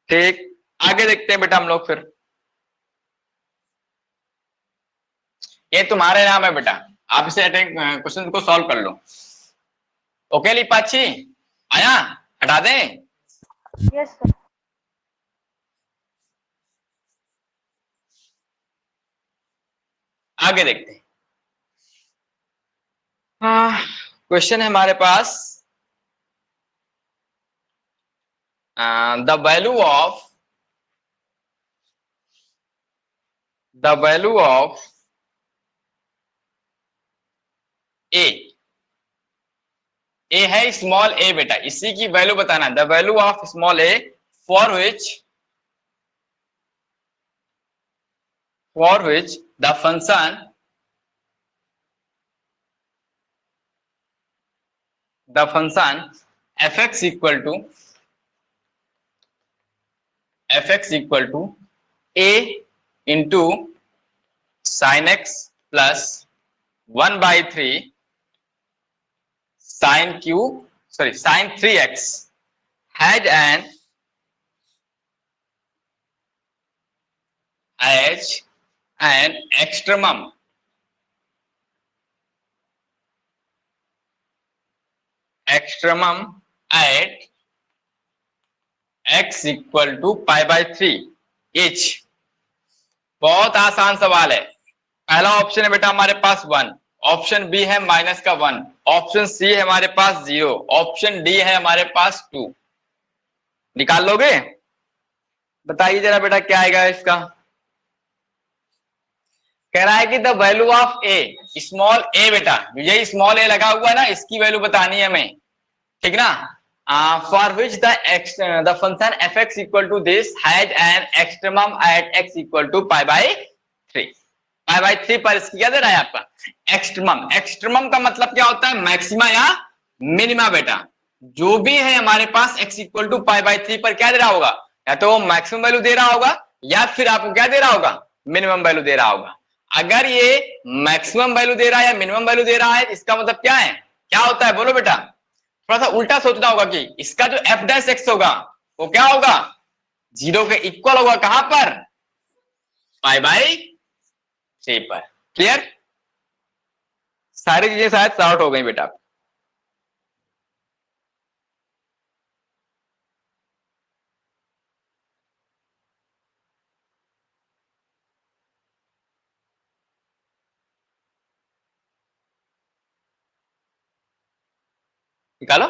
ठीक, आगे देखते हैं बेटा हम लोग फिर। ये तुम्हारे नाम है बेटा, आप इसे क्वेश्चन को सॉल्व कर लो। ओके लिपाची, आया, हटा दें। Yes sir. आगे देखते हैं। क्वेश्चन है हमारे पास, the value of A, A है स्मॉल ए बेटा, इसी की वैल्यू बताना, the value of small A for which the function fx equal to a into sine x plus 1/3 sine 3x has an extremum at x equal to π/3 h। बहुत आसान सवाल है। पहला ऑप्शन है बेटा हमारे पास 1, ऑप्शन बी है माइनस का 1, ऑप्शन सी है हमारे पास 0, ऑप्शन डी है हमारे पास 2। निकाल लोगे, बताइए जरा बेटा क्या आएगा इसका। कह रहा है कि the value of A, small A बेटा, यही स्मॉल ए लगा हुआ है ना, इसकी वैल्यू बतानी है हमें, ठीक ना। For which the function F x equal to this has an extremum at x equal to π/3। π/3 पर इसकी क्या दे रहा है आपका एक्सट्रीमम। एक्सट्रीमम का मतलब क्या होता है, मैक्सिमा या मिनिमा बेटा। जो भी है हमारे पास x इक्वल टू π/3 पर क्या दे रहा होगा, या तो मैक्सिमम वैल्यू दे रहा होगा या फिर आपको क्या दे रहा होगा, मिनिमम वैल्यू दे रहा होगा। अगर ये मैक्सिमम वैल्यू दे रहा है या मिनिमम वैल्यू दे रहा है, इसका मतलब क्या है, क्या होता है बोलो बेटा। थोड़ा सा उल्टा सोचना होगा कि इसका जो एफ डैश एक्स होगा वो क्या होगा, 0 के इक्वल होगा, कहां पर, π/3 पर। क्लियर, सारी चीजें शायद शॉर्ट हो गई बेटा। निकालो।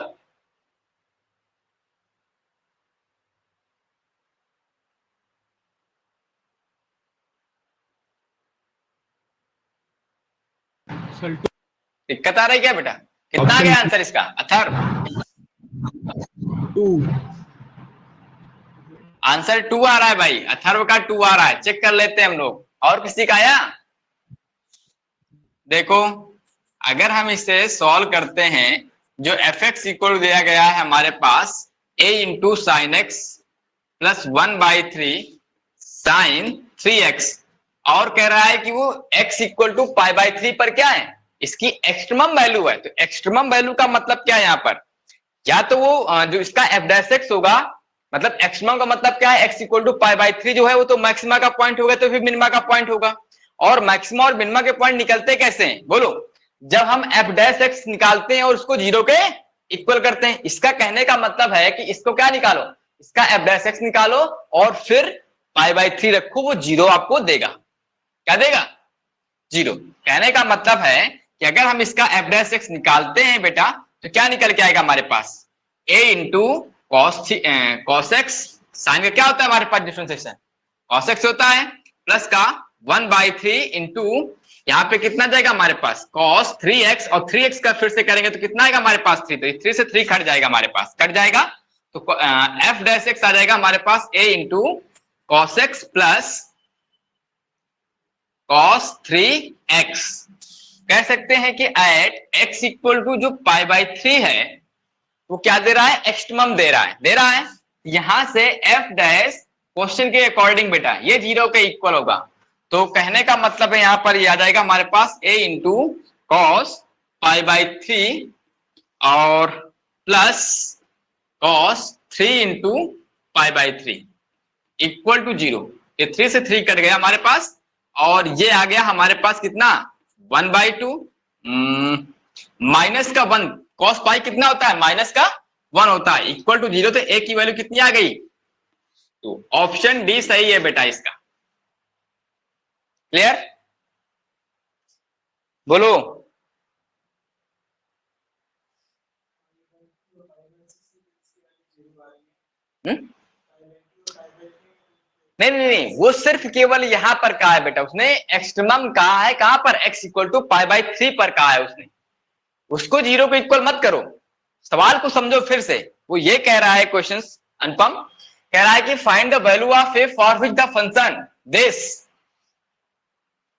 दिक्कत आ रही क्या बेटा? कितना आ गया आंसर इसका? अथर्व, 2। आंसर 2 आ रहा है भाई, अथर्व का 2 आ रहा है। चेक कर लेते हैं हम लोग, और किसी का आया? देखो, अगर हम इसे सॉल्व करते हैं, जो एफ एक्स इक्वल दिया गया है हमारे पास a into sine x plus 1/3 sine 3x, और कह रहा है कि वो x इक्वल टू π/3 पर क्या है, इसकी एक्सट्रीमम वैल्यू है। तो एक्सट्रीमम वैल्यू का मतलब क्या है यहाँ पर? या तो वो जो इसका f डैश x होगा, मतलब एक्सट्रीमम का मतलब क्या है, x इक्वल टू π/3 जो है वो तो मैक्सिमा का पॉइंट होगा, तो फिर मिनिमा का पॉइंट होगा। और मैक्सिमा और मिनिमा के पॉइंट निकलते कैसे हैं बोलो? जब हम f डैश x निकालते हैं और उसको 0 के इक्वल करते हैं। इसका कहने का मतलब है कि इसको क्या निकालो, इसका f डैश x निकालो और फिर π/3 रखो, वो 0 आपको देगा। क्या देगा? 0। कहने का मतलब है कि अगर हम इसका f डैश x निकालते हैं बेटा, तो क्या निकल के आएगा हमारे पास, a into cos x, sine का क्या होता है हमारे पास डिफरेंशिएशन, कॉस एक्स होता है, प्लस का 1/3 इंटू यहाँ पे कितना जाएगा हमारे पास, cos 3x, और 3x का फिर से करेंगे तो कितना आएगा हमारे पास 3, तो 3 से 3 कट जाएगा हमारे पास, कट जाएगा। तो f डैश x आ जाएगा हमारे पास a into cos x plus cos 3x। कह सकते हैं कि एट x इक्वल टू जो π/3 है वो क्या दे रहा है, एक्सट्रीमम दे रहा है। यहां से f डैश क्वेश्चन के अकॉर्डिंग बेटा ये 0 के इक्वल होगा, तो कहने का मतलब है यहां पर ये आ जाएगा हमारे पास a इंटू कॉस π/3 और plus cos 3 into π/3 equal to 0। ये 3 से 3 कट गया हमारे पास, और ये आ गया हमारे पास कितना, 1/2 माइनस का 1, cos पाई कितना होता है, माइनस का 1 होता है, इक्वल टू 0। तो a की वैल्यू कितनी आ गई, तो ऑप्शन डी सही है बेटा इसका। क्लियर? बोलो। नहीं, वो सिर्फ केवल यहां पर कहा है बेटा, उसने एक्सट्रीमम कहा है कहां पर, x इक्वल टू π/3 पर कहा है उसने, उसको 0 को इक्वल मत करो। सवाल को समझो फिर से, वो ये कह रहा है क्वेश्चन, अनुपम कह रहा है कि find the value of a for which the function this.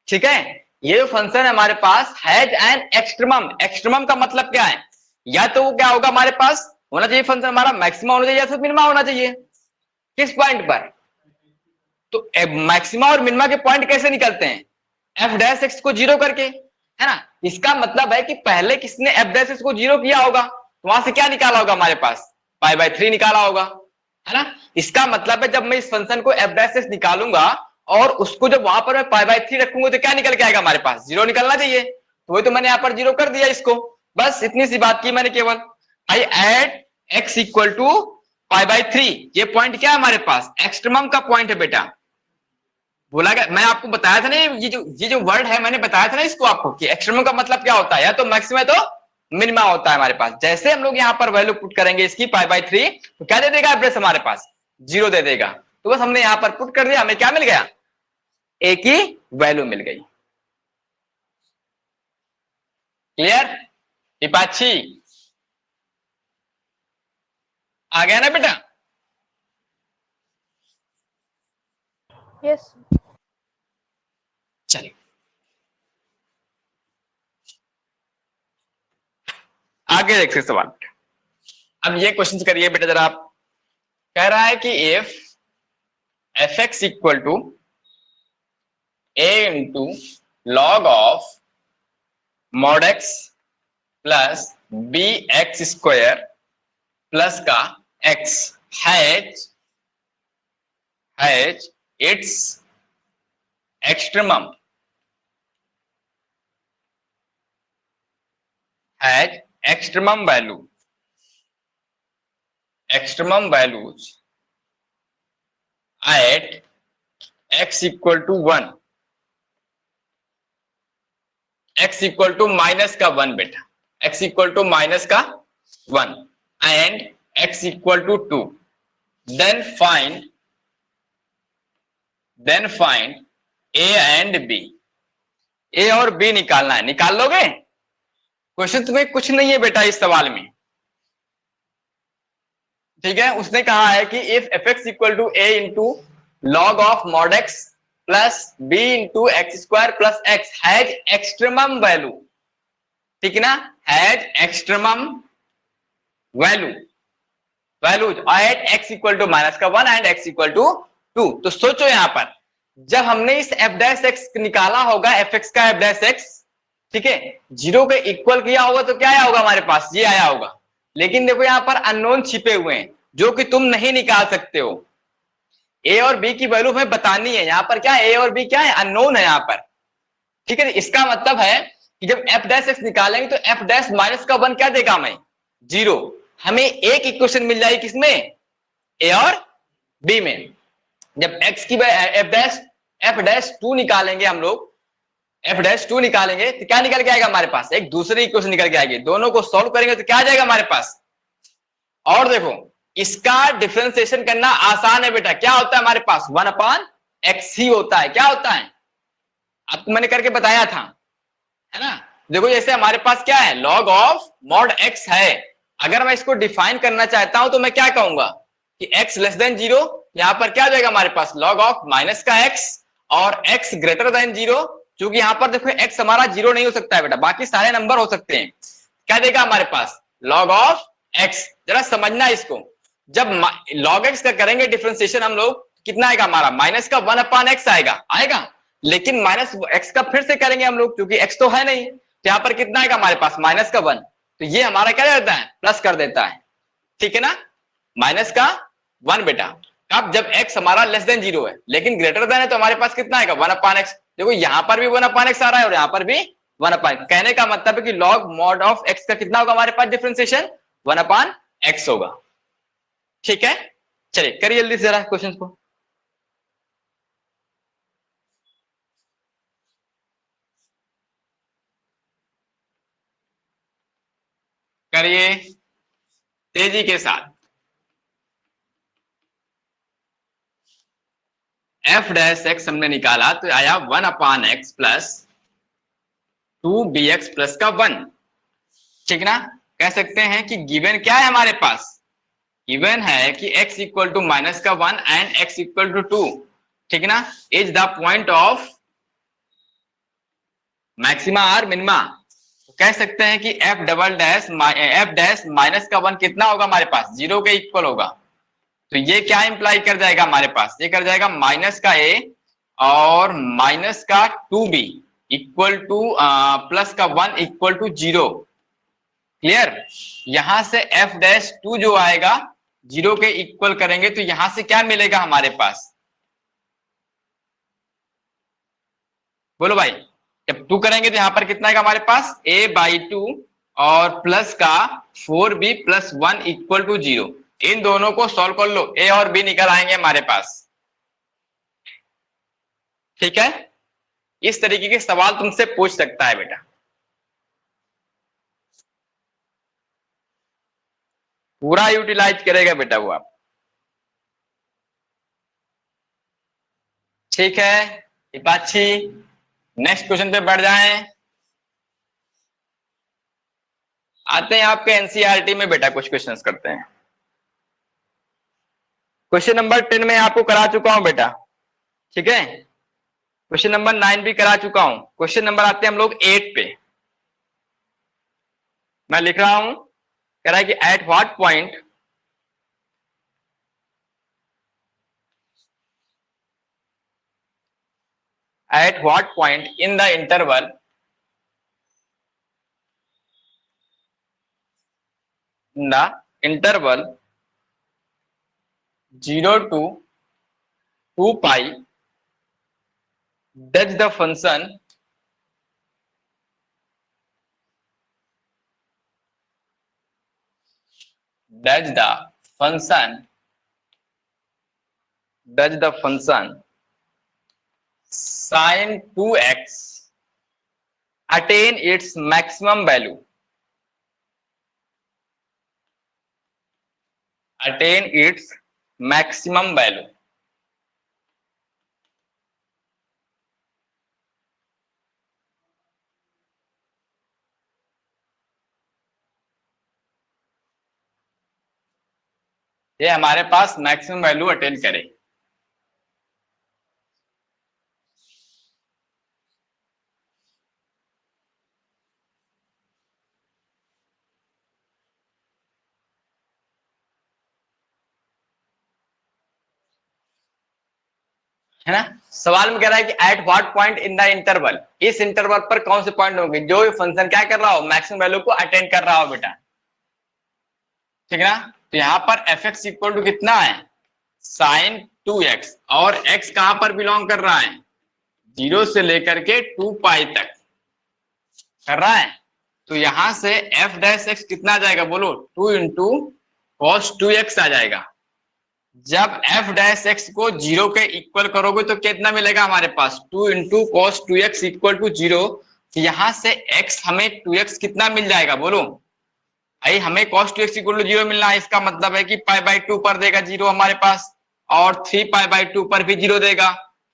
ठीक है, ये जो फंक्शन है हमारे पास हैज एन एक्सट्रीमम। एक्सट्रीमम का मतलब क्या है, या तो वो क्या होगा हमारे पास होना चाहिए फंक्शन हमारा मैक्सिमम होना चाहिए या फिर मिनिमा होना चाहिए। किस पॉइंट पर? तो मैक्सिमा और मिनिमा के पॉइंट कैसे निकलते हैं, f डैश x को 0 करके, है ना। इसका मतलब है कि पहले किसने f डैश x को 0 किया होगा, तो वहां से क्या निकाला होगा हमारे पास, π/3 निकाला होगा, है ना। इसका मतलब है जब मैं इस फंक्शन को f डैश x निकालूंगा और उसको जब वहां पर मैं π/3 रखूंगा तो क्या निकल के आएगा हमारे पास, 0 निकलना चाहिए। तो वही तो मैंने यहाँ पर 0 कर दिया इसको, बस इतनी सी बात की मैंने केवल। आई एट x इक्वल टू π/3, ये पॉइंट क्या है हमारे पास, एक्सट्रीमम का पॉइंट है बेटा। बोला गया, मैं आपको बताया था ना, ये जो वर्ड है मैंने बताया था ना इसको आपको, कि एक्सट्रीमम का मतलब क्या होता है, या तो मैक्सिमम है तो मिनिमा होता है हमारे पास। जैसे हम लोग यहाँ पर वैल्यू पुट करेंगे इसकी π/3, तो क्या दे देगा एवरेज हमारे पास, 0 दे देगा। तो बस हमने यहाँ पर पुट कर दिया, हमें क्या मिल गया, a की वैल्यू मिल गई। क्लियर? हिपाची आ गया ना बेटा? यस। चलिए आगे देखते सवाल। अब ये क्वेश्चन करिए बेटा जरा आप। कह रहा है कि if f(x) equal to a into log of mod x plus bx square plus का x has its extremum has extremum values at x equal to 1, x equal to minus का 1 बेटा, x इक्वल टू माइनस का 1 and x equal to 2, then find a and b। A और b निकालना है, निकाल लोगे? Question में कुछ नहीं है बेटा इस सवाल में, ठीक है। उसने कहा है कि if f x equal to a into log of mod x plus b into x square plus x has extremum value, ठीक है ना, has extremum value values at x equal to minus का 1 एंड एक्स इक्वल टू 2। तो सोचो यहां पर जब हमने इस एफ डैश एक्स निकाला होगा, एफ एक्स का एफ डैश एक्स, ठीक है, 0 के इक्वल किया होगा तो क्या आया होगा हमारे पास, ये आया होगा। लेकिन देखो यहां पर अननोन छिपे हुए हैं जो कि तुम नहीं निकाल सकते हो। ए और बी की वैल्यू हमें बतानी है, यहां पर क्या है, ए और बी क्या है, अननोन है यहां पर, ठीक है। इसका मतलब है कि जब एफ डैश एक्स निकालेंगे तो एफ डैश माइनस का 1 क्या देगा हमें, 0। हमें एक इक्वेशन मिल जाएगी किसमें, ए और बी में। जब एक्स की एफ डैश 2 निकालेंगे हम लोग, एफ डैश 2 निकालेंगे तो क्या निकल के आएगा हमारे पास, एक दूसरी इक्वेशन निकल के आएगी। दोनों को सॉल्व करेंगे तो क्या आ जाएगा हमारे पास। और देखो इसका डिफरेंशिएशन करना आसान है बेटा, क्या होता है हमारे पास 1 अपॉन एक्स ही होता है, क्या होता है, आपको मैंने करके बताया था, है ना। देखो जैसे हमारे पास क्या है, लॉग ऑफ मॉड एक्स है, अगर मैं इसको डिफाइन करना चाहता हूं तो मैं क्या कहूंगा कि x लेस देन 0, यहां पर क्या हो जाएगा हमारे पास लॉग ऑफ माइनस का x, और x ग्रेटर देन 0, क्योंकि यहां पर देखो x हमारा 0 नहीं हो सकता है बेटा, बाकी सारे नंबर हो सकते हैं, क्या देगा हमारे पास लॉग ऑफ x। जरा समझना इसको, जब लॉग x का करेंगे डिफरेंशिएशन हम लोग, कितना आएगा हमारा माइनस का 1 अपॉन x आएगा, लेकिन माइनस x का फिर से करेंगे हम लोग क्योंकि x तो है नहीं, तो यहां पर कितना आएगा हमारे पास माइनस का 1, तो ये हमारा क्या देता है, प्लस कर देता है, ठीक है ना, माइनस का 1 बेटा। अब जब x हमारा लेस देन 0 है लेकिन ग्रेटर देन है तो हमारे पास कितना आएगा 1 अपॉन x। देखो यहां पर भी 1 अपॉन x आ रहा है और यहां पर भी 1 अपॉन, कहने का मतलब है कि लॉग मॉड ऑफ x का कितना होगा हमारे पास डिफरेंशिएशन 1 अपॉन x होगा, ठीक है। चलिए करिए जल्दी से जरा क्वेश्चन को। करिए तेजी के साथ। एफ डैश एक्स हमने निकाला तो आया 1 upon x plus 2bx plus का 1, ठीक ना। कह सकते हैं कि गिवन क्या है हमारे पास, गिवन है कि x इक्वल टू माइनस का 1 एंड x इक्वल टू 2, ठीक ना, is the point of maxima और मिनिमा। कह सकते हैं कि एफ डैश माइनस का 1 कितना होगा हमारे पास, 0 के इक्वल होगा। तो ये क्या इंप्लाई कर जाएगा हमारे पास, ये कर जाएगा माइनस का a और माइनस का 2b इक्वल टू प्लस का 1 इक्वल टू 0। क्लियर, यहां से एफ डैश 2 जो आएगा 0 के इक्वल करेंगे तो यहां से क्या मिलेगा हमारे पास, बोलो भाई। जब 2 करेंगे तो यहां पर कितना आएगा हमारे पास a/2 और प्लस का 4b प्लस 1 इक्वल टू 0। इन दोनों को सॉल्व कर लो, a और b निकल आएंगे हमारे पास, ठीक है। इस तरीके के सवाल तुमसे पूछ सकता है बेटा, पूरा यूटिलाइज करेगा बेटा वो आप, ठीक है। हिपाची नेक्स्ट क्वेश्चन पे बढ़ जाएं। आते हैं आपके एनसीईआरटी में बेटा, कुछ क्वेश्चंस करते हैं। क्वेश्चन नंबर 10 में आपको करा चुका हूं बेटा, ठीक है। क्वेश्चन नंबर 9 भी करा चुका हूं। क्वेश्चन नंबर आते हैं हम लोग 8 पे, मैं लिख रहा हूं, कह रहा है कि at what point in the interval in the interval 0 to 2 pi does the function sin 2x attain its maximum value, attain its maximum value। ये हमारे पास मैक्सिमम वैल्यू अटेन करे। है ना। सवाल में कह रहा है कि at what point in the interval, इस इंटरवल पर कौन से पॉइंट होंगे जो फंक्शन क्या कर रहा हो, मैक्सिमम वैल्यू को अटेंड कर रहा हो बेटा। ठीक है ना। तो यहाँ पर एफ एक्स इक्वल टू कितना है, साइन 2x, और x कहां पर बिलोंग कर रहा है, 0 से लेकर के 2 पाई तक कर रहा है। तो यहां से एफ डैश एक्स कितना आ जाएगा बोलो, 2 इंटू कॉस 2x आ जाएगा। जब एफ डैश एक्स को 0 के इक्वल करोगे तो कितना मिलेगा हमारे पास, 2 into cos 2x equal to 0। यहां से x हमें 2x कितना मिल जाएगा बोलो, भाई हमें cos 2x इक्वल टू 0 मिलना है। इसका मतलब है कि पाई बाई 2 पर देगा 0 हमारे पास, और 3 पाई बाई 2 पर भी 0 देगा।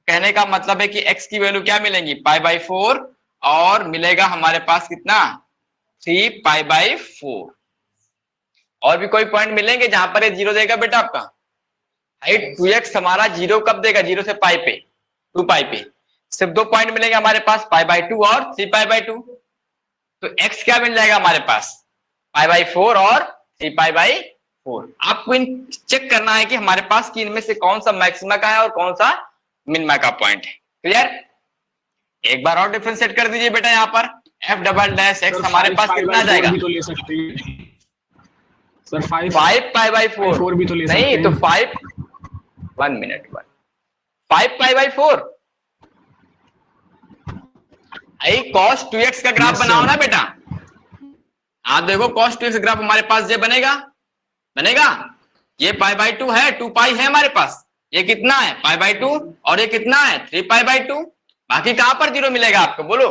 कहने का मतलब है कि x की वैल्यू क्या मिलेंगी, पाई बाई 4, और मिलेगा हमारे पास कितना, 3 पाई बाई 4। और भी कोई पॉइंट मिलेंगे जहां पर ये 0 देगा बेटा आपका, भाई 2x हमारा 0 कब देगा, 0 से पाई पे, 2 पाई पे। सिर्फ 2 पॉइंट मिलेंगे हमारे पास, पाई बाई 2 और 3 पाई बाई 2। तो x क्या मिल जाएगा हमारे पास, पाई बाई 4 और 3 पाई बाई 4। आपको इन चेक करना है कि हमारे पास कि इनमें से कौन सा मैक्सिमा का है और कौन सा मिनिमा का पॉइंट है। क्लियर। एक बार और डिफरेंशिएट कर दीजिए बेटा, यहाँ पर एफ डबल डैश एक्स हमारे पास कितना जाएगा, भी तो ले सकते हैं सर, 5 पाई बाई 4 भी तो ले सकते नहीं हैं। तो 5 1 minute 5 pi by 4। I cos 2x का ग्राफ बनाओ ना बेटा। आप देखो cos 2x ग्राफ हमारे पास ये बनेगा, बनेगा। ये पाई बाई 2 है, 2 पाई है हमारे पास, ये कितना है पाई बाई 2, और ये कितना है 3 पाई बाई 2। बाकी कहां पर 0 मिलेगा आपको बोलो,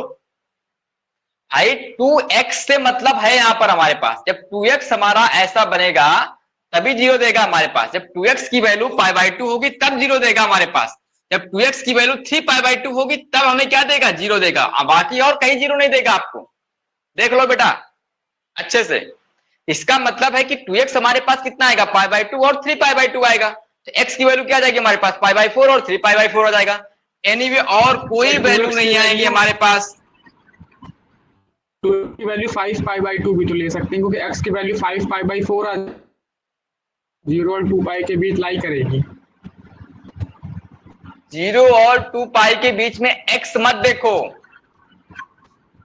भाई 2x से मतलब है यहां पर हमारे पास, जब 2x हमारा ऐसा बनेगा तभी 0 देगा हमारे पास। जब 2x की वैल्यू पाई बाई 2 होगी तब 0 देगा हमारे पास। जब 2x की वैल्यू 3 पाई बाई 2 होगी तब हमें क्या देगा, 0 देगा। बाकी और कहीं 0 नहीं देगा आपको, देख लो बेटा अच्छे से। इसका मतलब है कि 2x हमारे पास कितना आएगा, पाई बाई 2 और 3 पाई बाई 2 आएगा। तो x की वैल्यू क्या आ जाएगी हमारे पास, पाई बाई 4 और 3 पाई बाई 4 आ जाएगा। एनीवे और कोई वैल्यू नहीं आएगी हमारे पास। 2 की वैल्यू 5 पाई बाई 2 भी तो ले सकते हैं, क्योंकि x की वैल्यू 5 पाई बाई 4 आ 0 और 2 पाई के बीच लाई करेगी। 0 और 2 पाई के बीच में x मत देखो।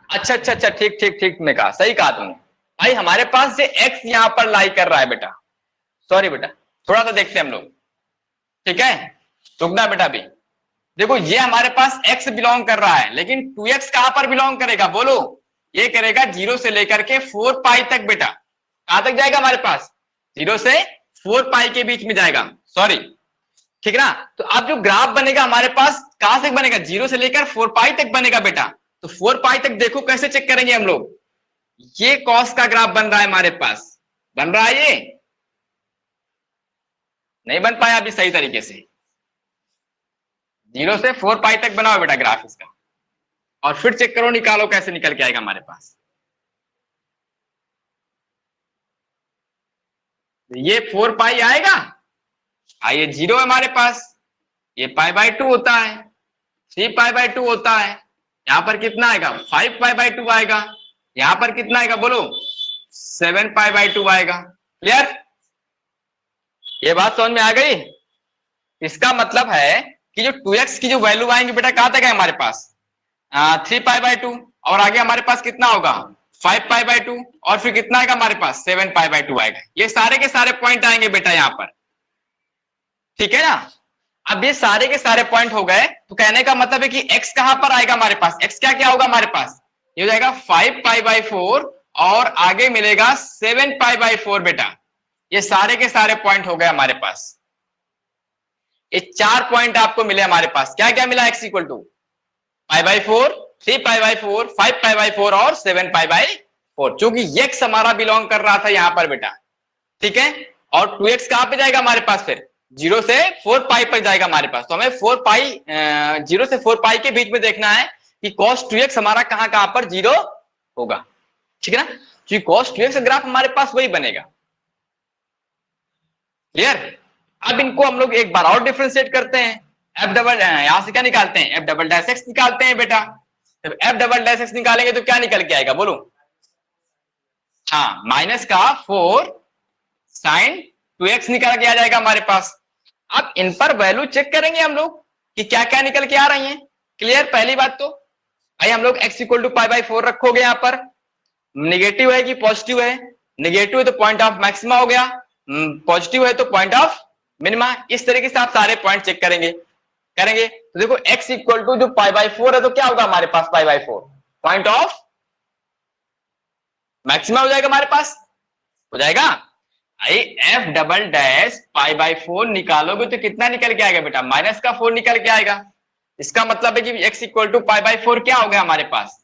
अच्छा अच्छा अच्छा, ठीक ठीक ठीक में कहा, सही कहा तुमने भाई। हमारे पास से x यहां पर लाई कर रहा है बेटा, सॉरी बेटा, थोड़ा सा देखते हैं हम लोग, ठीक है। रुकना बेटा भी, देखो ये हमारे पास x बिलोंग कर रहा है, लेकिन 2x कहां पर बिलोंग करेगा बोलो, ये करेगा 0 से लेकर के 4 पाई तक बेटा। कहां तक जाएगा हमारे पास, 0 से 4 पाई के बीच में जाएगा, सॉरी, ठीक ना। तो अब जो ग्राफ बनेगा हमारे पास कहां से बनेगा, 0 से लेकर 4 पाई तक बनेगा बेटा। तो 4 पाई तक देखो कैसे चेक करेंगे हम लोग, ये कॉस का ग्राफ बन रहा है हमारे पास, बन रहा है, ये नहीं बन पाया अभी सही तरीके से। 0 से 4 पाई तक बनाओ बेटा ग्राफ इसका, और फिर चेक करो निकालो कैसे निकल के आएगा हमारे पास। ये 4 पाई आएगा, ये 0 है हमारे पास, ये पाई बाई 2 होता है, 3 पाई बाई 2 होता है। यहां पर कितना आएगा, 5 पाई बाई 2 आएगा। यहां पर कितना आएगा बोलो, 7 पाई बाई 2 आएगा। क्लियर, ये बात समझ में आ गई। इसका मतलब है कि जो 2x की जो वैल्यू आएंगे बेटा कहां तक है हमारे पास, 3 पाई बाई 2, और आगे हमारे पास कितना होगा 5 पाई बाई 2, और फिर कितना आएगा हमारे पास 7 पाई बाई 2 आएगा। ये सारे के सारे पॉइंट आएंगे बेटा यहाँ पर, ठीक है ना। अब ये सारे के सारे पॉइंट हो गए, तो कहने का मतलब है कि x कहां पर आएगा हमारे पास, x क्या क्या होगा हमारे पास, ये हो जाएगा 5 पाई बाई 4, और आगे मिलेगा 7 पाई बाई 4 बेटा। ये सारे के सारे पॉइंट हो गए हमारे पास, ये 4 पॉइंट आपको मिले हमारे पास। क्या क्या मिला, x equal to pi by 4, 3 pi by 4, 5 pi by 4 और 7 पाई बाई 4, चूंकि x हमारा बिलोंग कर रहा था यहां पर बेटा, ठीक है। और 2x कहां पे जाएगा हमारे पास, फिर 0 से 4 पाई पर जाएगा हमारे पास। तो हमें 4 पाई 0 से 4 पाई के बीच में देखना है कि cos 2x हमारा कहां कहां पर 0 होगा, ठीक है ना। क्योंकि cos 2x का ग्राफ हमारे पास वही बनेगा। क्लियर। अब इनको हम लोग एक बार और डिफरेंशिएट करते हैं, एफ डबल यहां से क्या निकालते हैं, एफ डबल डैश एक्स निकालते हैं बेटा। जब एफ डबल डैश एक्स निकालेंगे तो क्या निकल के आएगा बोलो, हाँ माइनस का 4 साइन 2x निकल के आ जाएगा हमारे पास। अब इन पर वैल्यू चेक करेंगे हम लोग कि क्या क्या निकल के आ रही हैं। क्लियर। पहली बात तो भाई हम लोग x equal to pi by 4 रखोगे, यहां पर निगेटिव है कि पॉजिटिव है, निगेटिव है तो पॉइंट ऑफ मैक्सिमा हो गया, पॉजिटिव है तो पॉइंट ऑफ मिनिमा। इस तरीके से आप सारे पॉइंट चेक करेंगे तो देखो x इक्वल टू जो पाई बाई 4 है तो क्या होगा हमारे पास, pi by 4 point of maxima हो जाएगा हमारे पास, हो जाएगा। I F double dash pi by 4 निकालोगे तो कितना निकल के आएगा बेटा, माइनस का 4 निकल के आएगा। इसका मतलब है कि x equal to pi by 4 क्या हो गया हमारे पास,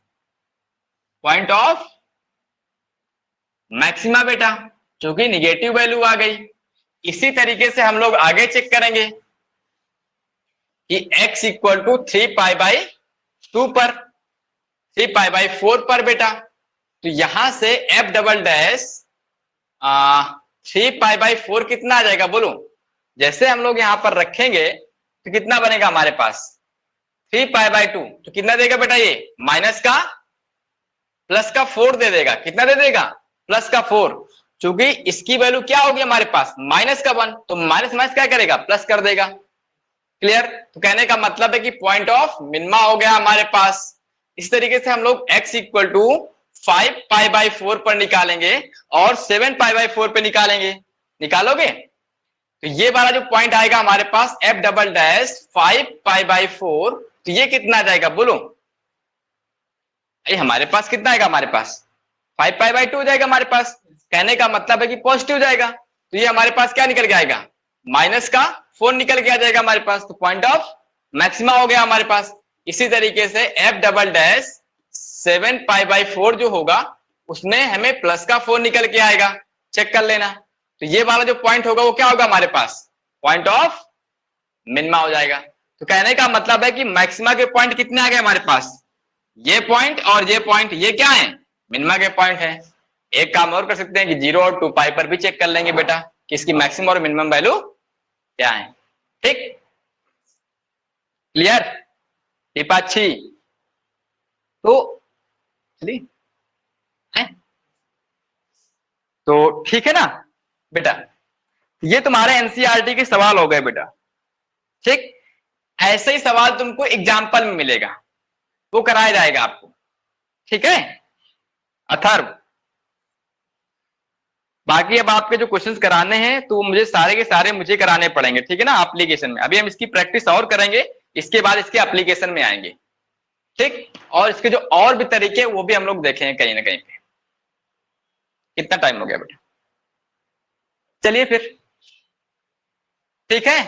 पॉइंट ऑफ मैक्सिमा बेटा, क्योंकि निगेटिव वैल्यू आ गई। इसी तरीके से हम लोग आगे चेक करेंगे कि x equal to 3 pi by 2 पर, 3 पाई बाई 4 पर बेटा, तो यहां से f double dash 3 pi by 4 कितना आ जाएगा बोलो। जैसे हम लोग यहां पर रखेंगे तो कितना बनेगा हमारे पास, 3 पाई बाई 2 तो कितना देगा बेटा, ये माइनस का प्लस का 4 दे देगा। कितना दे देगा, प्लस का 4, क्योंकि इसकी वैल्यू क्या होगी हमारे पास, माइनस का 1, तो माइनस माइनस क्या करेगा, प्लस कर देगा। क्लियर। तो कहने का मतलब है कि पॉइंट ऑफ मिनिमा हो गया हमारे पास। इस तरीके से हम लोग x equal to 5 pi by 4 पर निकालेंगे और 7 पाई बाई 4 पे निकालेंगे। निकालोगे तो ये वाला जो पॉइंट आएगा हमारे पास f double dash 5 pi by 4, तो ये कितना आ जाएगा बोलो, हमारे पास कितना आएगा, हमारे पास 5 पाई बाई 2 हो जाएगा हमारे पास। कहने का मतलब है कि पॉजिटिव जाएगा, तो ये हमारे पास क्या निकल के आएगा, माइनस का 4 निकल के आ जाएगा हमारे पास, तो पॉइंट ऑफ मैक्सिमा हो गया हमारे पास। इसी तरीके से f double dash 7 pi by 4 जो होगा उसमें हमें प्लस का 4 निकल के आएगा, चेक कर लेना। तो ये वाला जो पॉइंट होगा वो क्या होगा हमारे पास, पॉइंट ऑफ मिनिमा हो जाएगा। तो कहने का मतलब है कि मैक्सिमा के पॉइंट कितने आ गए हमारे पास, ये पॉइंट और ये पॉइंट, ये क्या है, मिनिमा के पॉइंट है। एक काम और कर सकते हैं कि 0 और 2 पाई पर भी चेक कर लेंगे बेटा कि इसकी मैक्सिमम और मिनिमम वैल्यू क्या है। ठीक, क्लियर। टिप अच्छी। तो चलिए तो ठीक है ना बेटा, ये तुम्हारे एनसीईआरटी के सवाल हो गए बेटा। ठीक, ऐसे ही सवाल तुमको एग्जाम्पल में मिलेगा, वो कराया जाएगा आपको। ठीक है अथर्व, बाकी अब आपके जो क्वेश्चंस कराने हैं तो मुझे सारे के सारे मुझे कराने पड़ेंगे, ठीक है ना, एप्लीकेशन में। अभी हम इसकी प्रैक्टिस और करेंगे, इसके बाद इसके एप्लीकेशन में आएंगे। ठीक, और इसके जो और भी तरीके वो भी हम लोग देखेंगे कहीं ना कहीं पे। कितना टाइम हो गया बेटा, चलिए फिर, ठीक है।